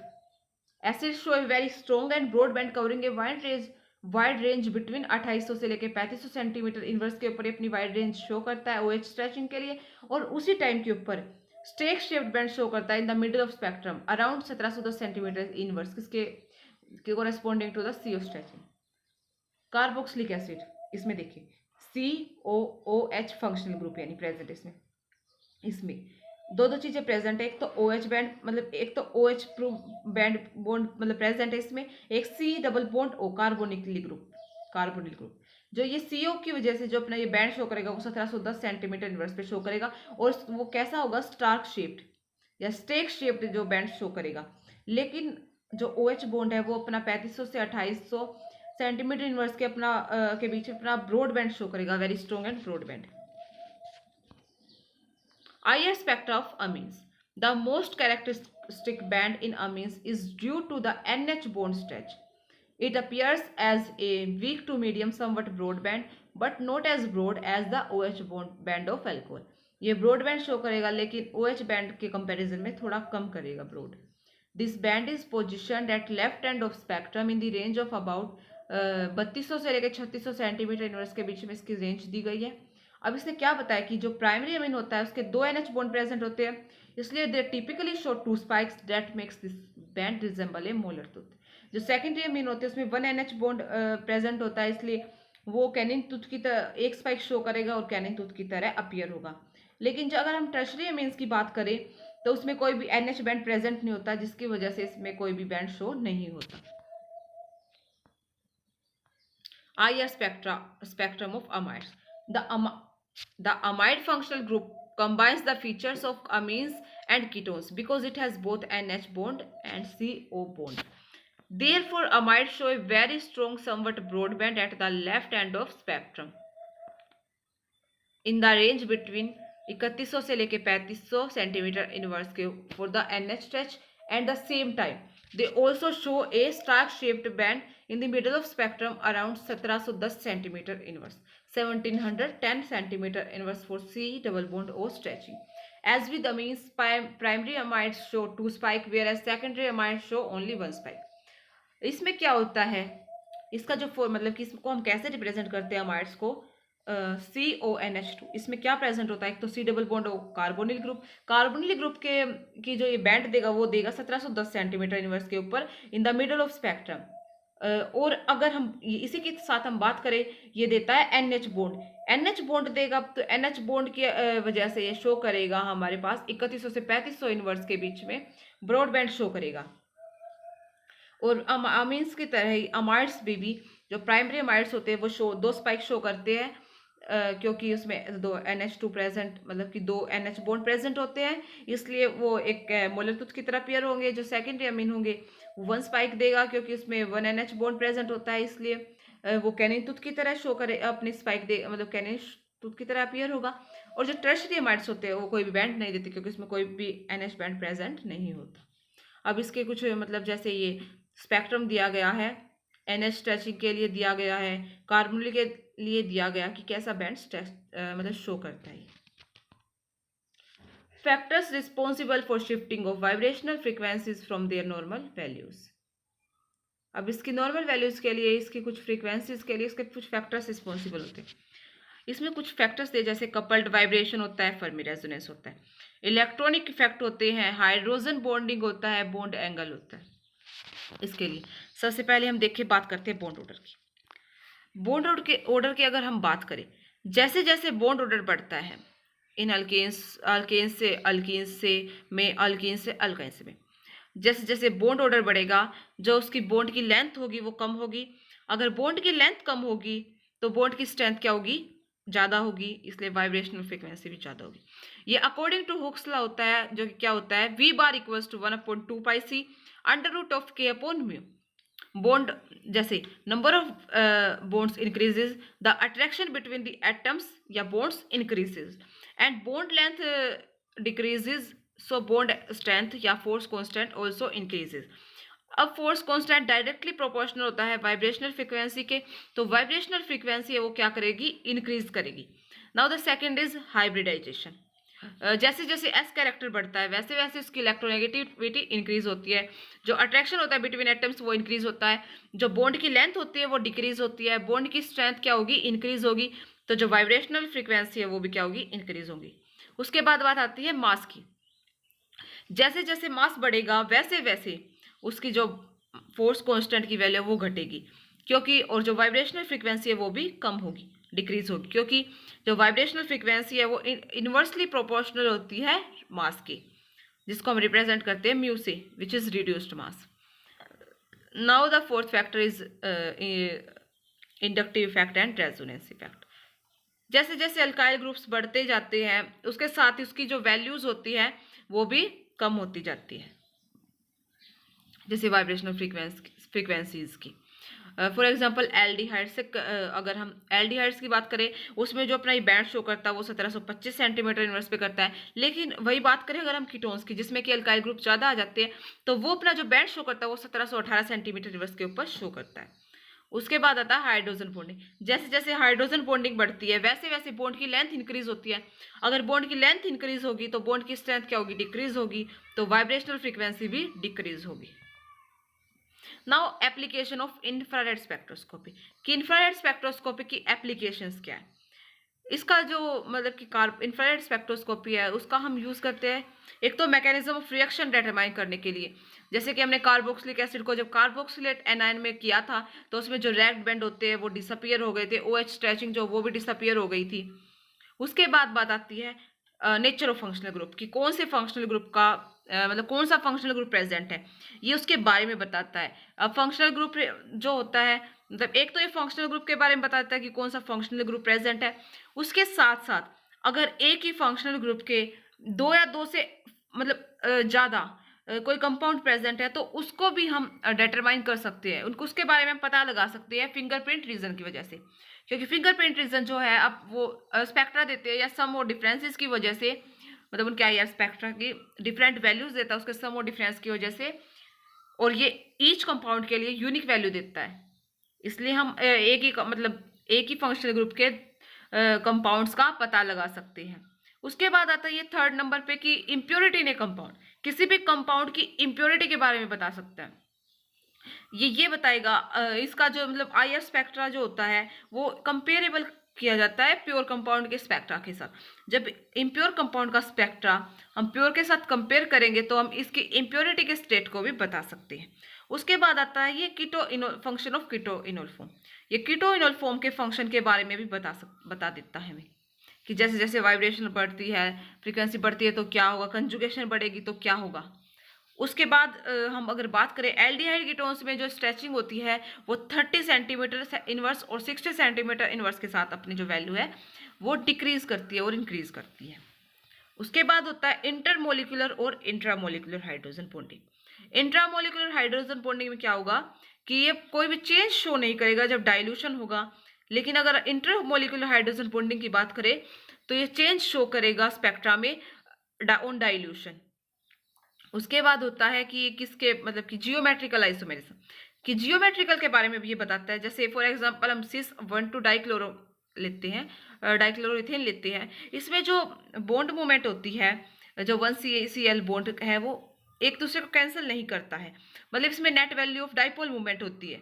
acids show a very strong and broad band covering a wide range between 2800 से लेकर 3500 सेंटीमीटर इनवर्स के ऊपर अपनी वाइड रेंज शो करता है OH स्ट्रेचिंग के लिए, और उसी टाइम के ऊपर स्टेक शेप्ड बैंड शो करता है in the middle of spectrum around 1710 centimetre inverse किसके corresponding to the CO stretching. Carboxylic acid, इसमें देखिए COOH फंक्शनल ग्रुप यानी प्रेजेंट इसमें दो चीजें प्रेजेंट है। एक तो OH बैंड मतलब एक तो OH बैंड बॉन्ड मतलब प्रेजेंट है इसमें, एक C double bond O carbonyl group. जो ये CO की वजह से जो अपना ये बैंड शो करेगा वो 1710 सेंटीमीटर इनवर्स पे शो करेगा, और वो कैसा होगा, स्टार्क शेप्ड या स्टेक शेप्ड जो बैंड शो करेगा। लेकिन जो OH बॉन्ड है वो अपना 3500 से 2800 सेंटीमीटर इनवर्स के अपना के बीच अपना ब्रॉड बैंड शो करेगा, very strong and broad band. IR spectra of amines. The most characteristic band in amines is due to the NH bond stretch. It appears as a weak to medium somewhat broad band but not as broad as the OH band of alcohol. ये broad band show करेगा लेकिन OH band के comparison में थोड़ा कम करेगा broad. This band is positioned at left end of spectrum in the range of about 3200 से लेकर 3600 सेंटीमीटर इनवर्स के बीच में इसकी रेंज दी गई है। अब इसने क्या बताया कि जो प्राइमरी अमीन होता है उसके 2 NH बॉन्ड प्रेजेंट होते हैं, इसलिए दे typically show 2 spikes that makes this band resemble A molar tooth. जो सेकेंडरी अमीन होते हैं उसमें 1 NH बॉन्ड प्रेजेंट होता है, इसलिए वो कैनिंग टूथ की तरह एक स्पाइक शो करेगा और कैनिंग टूथ की तरह अपीयर होगा। लेकिन जो अगर हम टर्शरी अमीन्स की बात करें तो उसमें कोई भी NH बैंड प्रेजेंट नहीं होता, जिसकी वजह से इसमें कोई भी बैंड शो नहीं होता। IR spectrum of amides. The amide functional group combines the features of amines and ketones because it has both NH bond and CO bond. Therefore, amides show a very strong, somewhat broad band at the left end of spectrum in the range between 3100 से लेके 3500 सेंटीमीटर इनवर्स के for the NH stretch. At the same time, they also show a star shaped band in the middle of spectrum around 1710 centimeter inverse, 1710 centimeter inverse for C double bond O stretching. As with amines, primary amides show 2 spike whereas secondary amides show only 1 spike. इसमें क्या होता है, इसका जो मतलब कि इसको हम कैसे रिप्रेजेंट करते हैं अमाइड्स को, CONH2, इसमें क्या प्रेजेंट होता है, एक तो C double bond carbonyl group के की जो ये बैंड देगा वो देगा 1710 सेंटीमीटर इनवर्स के ऊपर इन द मिडल ऑफ स्पेक्ट्रम। और अगर हम इसी के साथ हम बात करें, ये देता है NH बॉन्ड देगा, तो NH बॉन्ड की वजह से ये शो करेगा हमारे पास 3100 से 3500 इनवर्स के बीच में ब्रॉड बैंड शो करेगा। और अमीन्स की तरह ही अमाइड्स भी जो प्राइमरी अमाइड्स होते हैं वो शो 2 स्पाइक शो करते हैं, क्योंकि उसमें 2 NH2 प्रेजेंट मतलब कि 2 NH बॉन्ड प्रेजेंट होते हैं, इसलिए वो एक मोलर टूथ की तरह पेयर होंगे। जो सेकेंडरी अमीन होंगे वो 1 स्पाइक देगा क्योंकि उसमें 1 NH बॉन्ड प्रेजेंट होता है, इसलिए वो कैनिंग टूथ की तरह शो करे अपनी स्पाइक दे मतलब कैनिंग टूथ की तरह अपीयर होगा। और जो टर्शरी अमाइड्स होते हैं वो कोई भी बैंड नहीं देते क्योंकि उसमें कोई भी NH बैंड प्रेजेंट नहीं होता। अब इसके कुछ मतलब जैसे ये स्पेक्ट्रम दिया गया है, NH स्ट्रेचिंग के लिए दिया गया है, कार्बोनिल के लिए दिया गया कि कैसा बैंड मतलब शो करता है। Factors responsible for shifting of vibrational frequencies from there normal values. अब इसकी नॉर्मल वैल्यूज के लिए इसकी कुछ फ्रीक्वेंसीज के लिए इसके कुछ फैक्टर्स रिस्पॉन्सिबल होते हैं। इसमें कुछ फैक्टर्स थे जैसे कपल्ड वाइब्रेशन होता है, फर्मी रेजोनेंस होता है, इलेक्ट्रॉनिक इफेक्ट होते हैं, हाइड्रोजन बॉन्डिंग होता है, बॉन्ड एंगल होता है। इसके लिए सबसे पहले हम बात करते हैं बॉन्ड ऑर्डर की। बॉन्ड ऑर्डर की अगर हम बात करें, जैसे जैसे बॉन्ड ऑर्डर बढ़ता है इन अल्केन्स से अल्कीन्स में, जैसे जैसे बॉन्ड ऑर्डर बढ़ेगा जो उसकी बॉन्ड की लेंथ होगी वो कम होगी। अगर बॉन्ड की लेंथ कम होगी तो बॉन्ड की स्ट्रेंथ क्या होगी, ज़्यादा होगी, इसलिए वाइब्रेशनल फ्रीक्वेंसी भी ज़्यादा होगी। ये अकॉर्डिंग टू हुक्स लॉ होता है, जो कि क्या होता है, V bar equals to 1/2 pi C under root of K upon mu. Bond जैसे number of bonds increases, the attraction between the atoms या bonds increases and bond length decreases, so bond strength या फोर्स कांस्टेंट आल्सो इंक्रीजेज। अब फोर्स कांस्टेंट डायरेक्टली प्रोपोर्शनल होता है वाइब्रेशनल फ्रीक्वेंसी के, तो वाइब्रेशनल फ्रीक्वेंसी है वो क्या करेगी, इंक्रीज करेगी। Now the second is hybridisation. जैसे जैसे S कैरेक्टर बढ़ता है वैसे वैसे उसकी इलेक्ट्रोनेगेटिविटी इंक्रीज होती है, जो अट्रैक्शन होता है बिटवीन एटम्स वो इंक्रीज होता है, जो बॉन्ड की लेंथ होती है वो डिक्रीज होती है, बॉन्ड की स्ट्रेंथ क्या होगी, इंक्रीज होगी, तो जो वाइब्रेशनल फ्रीक्वेंसी है वो भी क्या होगी, इंक्रीज होगी। उसके बाद बात आती है मास की। जैसे जैसे मास बढ़ेगा वैसे वैसे उसकी जो फोर्स कांस्टेंट की वैल्यू वो घटेगी, क्योंकि और जो वाइब्रेशनल फ्रीक्वेंसी है वो भी कम होगी। डिक्रीज होगी, क्योंकि जो वाइब्रेशनल फ्रीक्वेंसी है वो इनवर्सली प्रोपोर्शनल होती है मास के, जिसको हम रिप्रेजेंट करते हैं म्यू से, which is reduced mass. Now the fourth factor is inductive effect and resonance effect. जैसे जैसे अल्काइल ग्रुप्स बढ़ते जाते हैं उसके साथ ही उसकी जो वैल्यूज होती है वो भी कम होती जाती है, जैसे वाइब्रेशनल फ्रीक्वेंसीज की। फॉर एग्जांपल एल्डिहाइड से अगर हम एल्डिहाइड्स की बात करें, उसमें जो अपना ये बैंड शो करता है वो 1725 सेंटीमीटर इनवर्स पे करता है। लेकिन वही बात करें अगर हम कीटोन्स की, जिसमें कि अल्काइल ग्रुप ज़्यादा आ जाते हैं, तो वो अपना जो बैंड शो करता है वो 1718 सेंटीमीटर इनवर्स के ऊपर शो करता है। उसके बाद आता है हाइड्रोजन बॉन्डिंग। जैसे जैसे हाइड्रोजन बॉन्डिंग बढ़ती है वैसे वैसे बॉन्ड की लेंथ इंक्रीज होती है। अगर बॉन्ड की लेंथ इंक्रीज होगी तो बॉन्ड की स्ट्रेंथ क्या होगी, डिक्रीज होगी, तो वाइब्रेशनल फ्रीक्वेंसी भी डिक्रीज होगी। Now application of infrared spectroscopy, कि इंफ्रारेड स्पेक्ट्रोस्कोपी की एप्लीकेशंस क्या है। इसका जो मतलब कि इंफ्रारेड स्पेक्ट्रोस्कोपी है उसका हम यूज़ करते हैं एक तो मैकेनिज्म ऑफ रिएक्शन डिटरमाइन करने के लिए। जैसे कि हमने कार्बोक्सिलिक एसिड को जब कार्बोक्सिलेट एनायन में किया था तो उसमें जो रैग्ड बैंड होते हैं वो डिसअपियर हो गए थे, OH स्ट्रेचिंग जो वो भी डिसअपियर हो गई थी। उसके बाद बात आती है नेचर ऑफ फंक्शनल ग्रुप, कि कौन से फंक्शनल ग्रुप का मतलब कौन सा फंक्शनल ग्रुप प्रेजेंट है, ये उसके बारे में बताता है। अब फंक्शनल ग्रुप जो होता है, मतलब एक तो ये फंक्शनल ग्रुप के बारे में बताता है कि कौन सा फंक्शनल ग्रुप प्रेजेंट है। उसके साथ साथ अगर एक ही फंक्शनल ग्रुप के दो या दो से मतलब ज़्यादा कोई कंपाउंड प्रेजेंट है तो उसको भी हम डिटरमाइन कर सकते हैं, उनको उसके बारे में पता लगा सकते हैं फिंगरप्रिंट रीजन की वजह से। क्योंकि फिंगरप्रिंट रीजन जो है अब वो स्पेक्ट्रा देते हैं या सम और डिफरेंसेस की वजह से, मतलब उनके IR स्पेक्ट्रा की डिफरेंट वैल्यूज देता है उसके सम और डिफरेंस की वजह से, और ये ईच कंपाउंड के लिए यूनिक वैल्यू देता है। इसलिए हम एक ही फंक्शनल ग्रुप के कंपाउंड्स का पता लगा सकते हैं। उसके बाद आता है ये थर्ड नंबर पे कि इम्प्योरिटी इन ए कंपाउंड, किसी भी कंपाउंड की इम्प्योरिटी के बारे में बता सकता है। ये बताएगा इसका जो मतलब IR स्पेक्ट्रा जो होता है वो कंपेरेबल किया जाता है प्योर कंपाउंड के स्पेक्ट्रा के साथ। जब इम्प्योर कंपाउंड का स्पेक्ट्रा हम प्योर के साथ कंपेयर करेंगे तो हम इसकी इम्प्योरिटी के स्टेट को भी बता सकते हैं। उसके बाद आता है ये function of keto enol form. ये कीटो इनोल फॉर्म के फंक्शन के बारे में भी बता देता है हमें, कि जैसे जैसे वाइब्रेशन बढ़ती है, फ्रीक्वेंसी बढ़ती है तो क्या होगा, कंजुगेशन बढ़ेगी तो क्या होगा। उसके बाद हम अगर बात करें एल्डिहाइड कीटोन्स में जो स्ट्रेचिंग होती है वो 30 सेंटीमीटर इनवर्स और 60 सेंटीमीटर इनवर्स के साथ अपनी जो वैल्यू है वो डिक्रीज करती है और इंक्रीज करती है। उसके बाद होता है इंटरमोलिकुलर और intramolecular hydrogen bonding. Intramolecular hydrogen bonding में क्या होगा कि ये कोई भी चेंज शो नहीं करेगा जब डाइल्यूशन होगा, लेकिन अगर इंटरमोलिकुलर हाइड्रोजन बॉन्डिंग की बात करें तो ये चेंज शो करेगा स्पेक्ट्रा में ऑन डाइल्यूशन। उसके बाद होता है कि किसके मतलब कि जियोमेट्रिकल आइसोमेरिज्म, कि जियोमेट्रिकल के बारे में भी ये बताता है। जैसे फॉर एग्जांपल हम सिस 1,2 डाइक्लोरो लेते हैं, डाइक्लोरोइथेन लेते हैं, इसमें जो बॉन्ड मूवमेंट होती है, जो 1CCl बॉन्ड है वो एक दूसरे को कैंसिल नहीं करता है, मतलब इसमें net value of dipole movement होती है।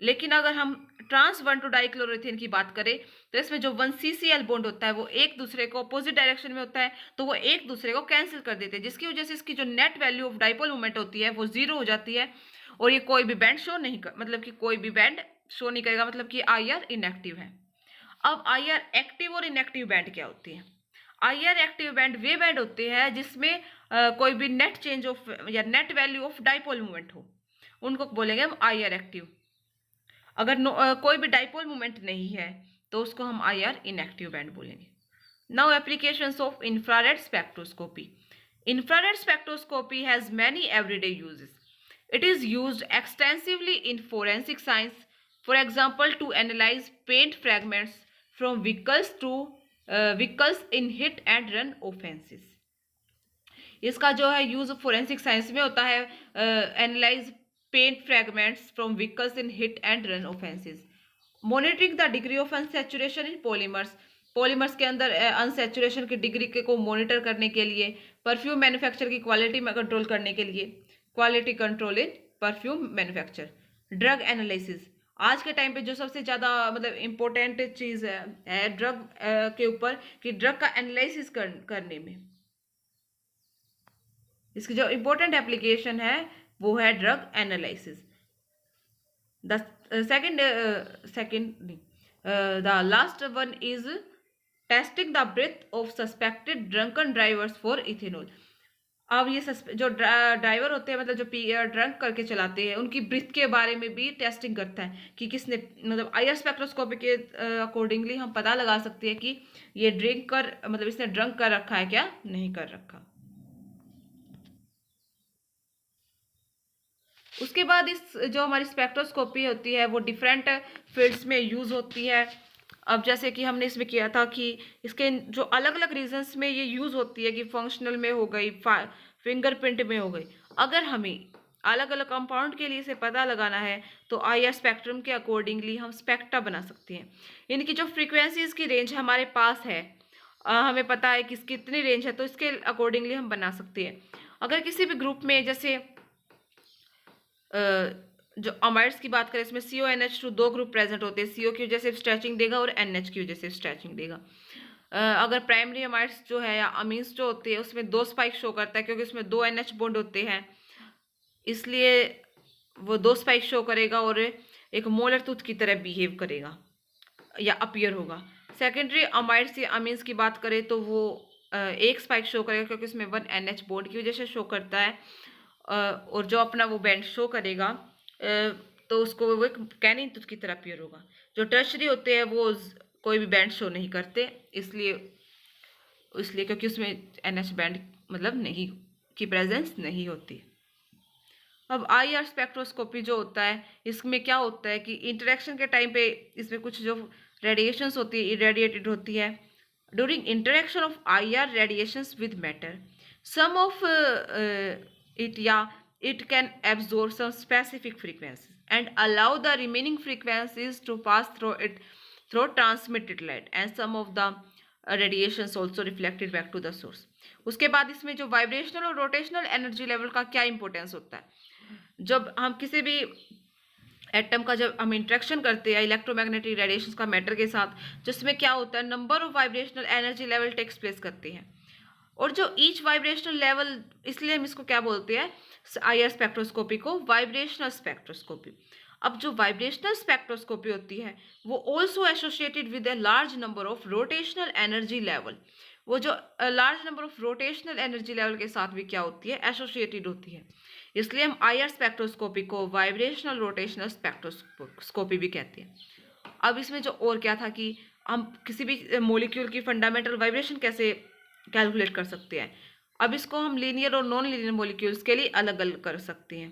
लेकिन अगर हम ट्रांस 1,2 डाइक्लोरोइथेन की बात करें तो इसमें जो 1CCl बॉन्ड होता है वो एक दूसरे को अपोजिट डायरेक्शन में होता है, तो वो एक दूसरे को कैंसिल कर देते हैं, जिसकी वजह से इसकी जो net value of dipole movement होती है वो 0 हो जाती है, और ये कोई भी बैंड शो नहीं कर मतलब कि कोई भी बैंड शो नहीं करेगा, मतलब कि IR इनएक्टिव है। अब IR एक्टिव और इनएक्टिव बैंड क्या होती है। IR एक्टिव बैंड वे बैंड होते हैं जिसमें कोई भी नेट चेंज ऑफ या net value of dipole movement हो, उनको बोलेंगे हम IR एक्टिव। अगर कोई भी डाइपोल मूवमेंट नहीं है तो उसको हम IR इनएक्टिव बैंड बोलेंगे। Now applications of infrared spectroscopy. Infrared spectroscopy has many everyday uses. It is used extensively in forensic science, for example to analyze paint fragments from vehicles in hit and run offenses. इसका जो है यूज फोरेंसिक साइंस में होता है, analyse paint fragments from vehicles in hit and run offences, monitoring the degree of unsaturation in polymers के अंदर अनसैचुरेशन की डिग्री को मॉनिटर करने के लिए, परफ्यूम मैन्युफैक्चर की क्वालिटी में कंट्रोल करने के लिए, क्वालिटी कंट्रोल इन परफ्यूम मैन्युफैक्चर, ड्रग एनालिसिस। आज के टाइम पे जो सबसे ज़्यादा मतलब इम्पोर्टेंट चीज़ है ड्रग के ऊपर, कि ड्रग का एनालिसिस करने में इसकी जो इम्पोर्टेंट एप्लीकेशन है वो है drug analysis. The second the last one is testing the breath of suspected drunken drivers for ethanol. अब ये जो ड्राइवर होते हैं, मतलब जो ड्रंक करके चलाते हैं, उनकी ब्रीथ के बारे में भी टेस्टिंग करता है कि किसने, मतलब आईआर स्पेक्ट्रोस्कोपी के अकॉर्डिंगली हम पता लगा सकते हैं कि ये ड्रिंक कर, मतलब इसने ड्रंक कर रखा है क्या नहीं कर रखा। उसके बाद इस जो हमारी स्पेक्ट्रोस्कोपी होती है वो डिफरेंट फील्ड्स में यूज़ होती है। अब जैसे कि हमने इसमें किया था कि इसके जो अलग अलग रीजंस में ये यूज़ होती है कि फंक्शनल में हो गई, फिंगरप्रिंट में हो गई। अगर हमें अलग अलग कंपाउंड के लिए इसे पता लगाना है तो आईआर स्पेक्ट्रम के अकॉर्डिंगली हम स्पेक्ट्रा बना सकते हैं। इनकी जो फ्रीक्वेंसीज की रेंज हमारे पास है, हमें पता है कि इसकी कितनी रेंज है, तो इसके अकॉर्डिंगली हम बना सकते हैं। अगर किसी भी ग्रुप में जैसे जो अमाइड्स की बात करें, इसमें CONH2 दो ग्रुप प्रेजेंट होते हैं, CO की वजह से स्ट्रेचिंग देगा और NH की वजह से स्ट्रेचिंग देगा। अगर प्राइमरी अमाइड्स जो है या अमीन्स जो होते हैं उसमें दो स्पाइक शो करता है, क्योंकि उसमें दो NH बॉन्ड होते हैं, इसलिए वो दो स्पाइक शो करेगा और एक मोलर टूथ की तरह बिहेव करेगा या अपीयर होगा। सेकेंडरी अमाइड्स या अमीन्स की बात करें तो वो एक स्पाइक शो करेगा, क्योंकि उसमें 1 NH बॉन्ड की वजह से शो करता है, और जो अपना वो बैंड शो करेगा तो उसको वो एक कैनिंग टूथ की तरह अपीयर होगा। जो टर्शरी होते हैं वो कोई भी बैंड शो नहीं करते, इसलिए क्योंकि उसमें NH बैंड मतलब नहीं की प्रेजेंस नहीं होती। अब आईआर स्पेक्ट्रोस्कोपी जो होता है, इसमें क्या होता है कि इंटरेक्शन के टाइम पे इसमें कुछ जो रेडिएशंस होती है इरेडिएटेड होती है। During interaction of IR radiations with matter, some of it can absorb some specific frequencies and allow the remaining frequencies to pass through it through transmitted light, and some of the radiations also reflected back to the source. उसके बाद इसमें जो वाइब्रेशनल और रोटेशनल एनर्जी लेवल का क्या इंपॉर्टेंस होता है, जब हम किसी भी एटम का जब हम इंट्रैक्शन करते हैं इलेक्ट्रोमैग्नेटिक रेडिएशन का मैटर के साथ, जिसमें क्या होता है number of vibrational energy level takes place करते हैं, और जो ईच वाइब्रेशनल लेवल, इसलिए हम इसको क्या बोलते हैं आईआर स्पेक्ट्रोस्कोपी को वाइब्रेशनल स्पेक्ट्रोस्कोपी। अब जो वाइब्रेशनल स्पेक्ट्रोस्कोपी होती है वो also associated with a large number of rotational energy level. वो जो large number of rotational energy level के साथ भी क्या होती है एसोसिएटेड होती है, इसलिए हम आईआर स्पेक्ट्रोस्कोपी को वाइब्रेशनल रोटेशनल स्पेक्ट्रोस्कोपी भी कहते हैं। अब इसमें जो और क्या था कि हम किसी भी मॉलिक्यूल की फंडामेंटल वाइब्रेशन कैसे कैलकुलेट कर सकते हैं। अब इसको हम लीनियर और नॉन लीनियर मॉलिक्यूल्स के लिए अलग अलग कर सकते हैं।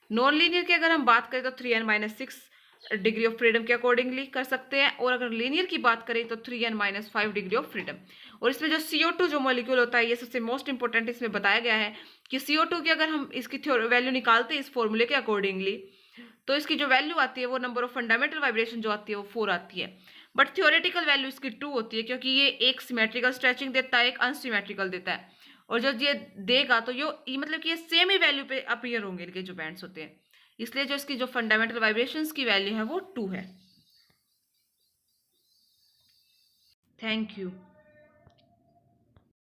नॉन लीनियर की अगर हम बात करें तो 3n-6 डिग्री ऑफ फ्रीडम के अकॉर्डिंगली कर सकते हैं, और अगर लीनियर की बात करें तो 3n-5 डिग्री ऑफ फ्रीडम। और इसमें जो CO2 जो मॉलिक्यूल होता है, ये सबसे मोस्ट इंपॉर्टेंट इसमें बताया गया है कि CO2 की अगर हम इसकी वैल्यू निकालते हैं इस फॉर्मूले के अकॉर्डिंगली, तो इसकी जो वैल्यू आती है वो नंबर ऑफ फंडामेंटल वाइब्रेशन जो आती है वो 4 आती है, बट थियोरेटिकल वैल्यू इसकी 2 होती है, क्योंकि ये एक सिमेट्रिकल स्ट्रेचिंग देता है, एक अनसिमेट्रिकल देता है, और जब ये देगा तो ये मतलब कि ये सेम ही वैल्यू पे अपीयर होंगे इनके जो बैंड्स होते हैं, इसलिए जो इसकी जो फंडामेंटल वाइब्रेशंस की वैल्यू है वो 2 है। Thank you.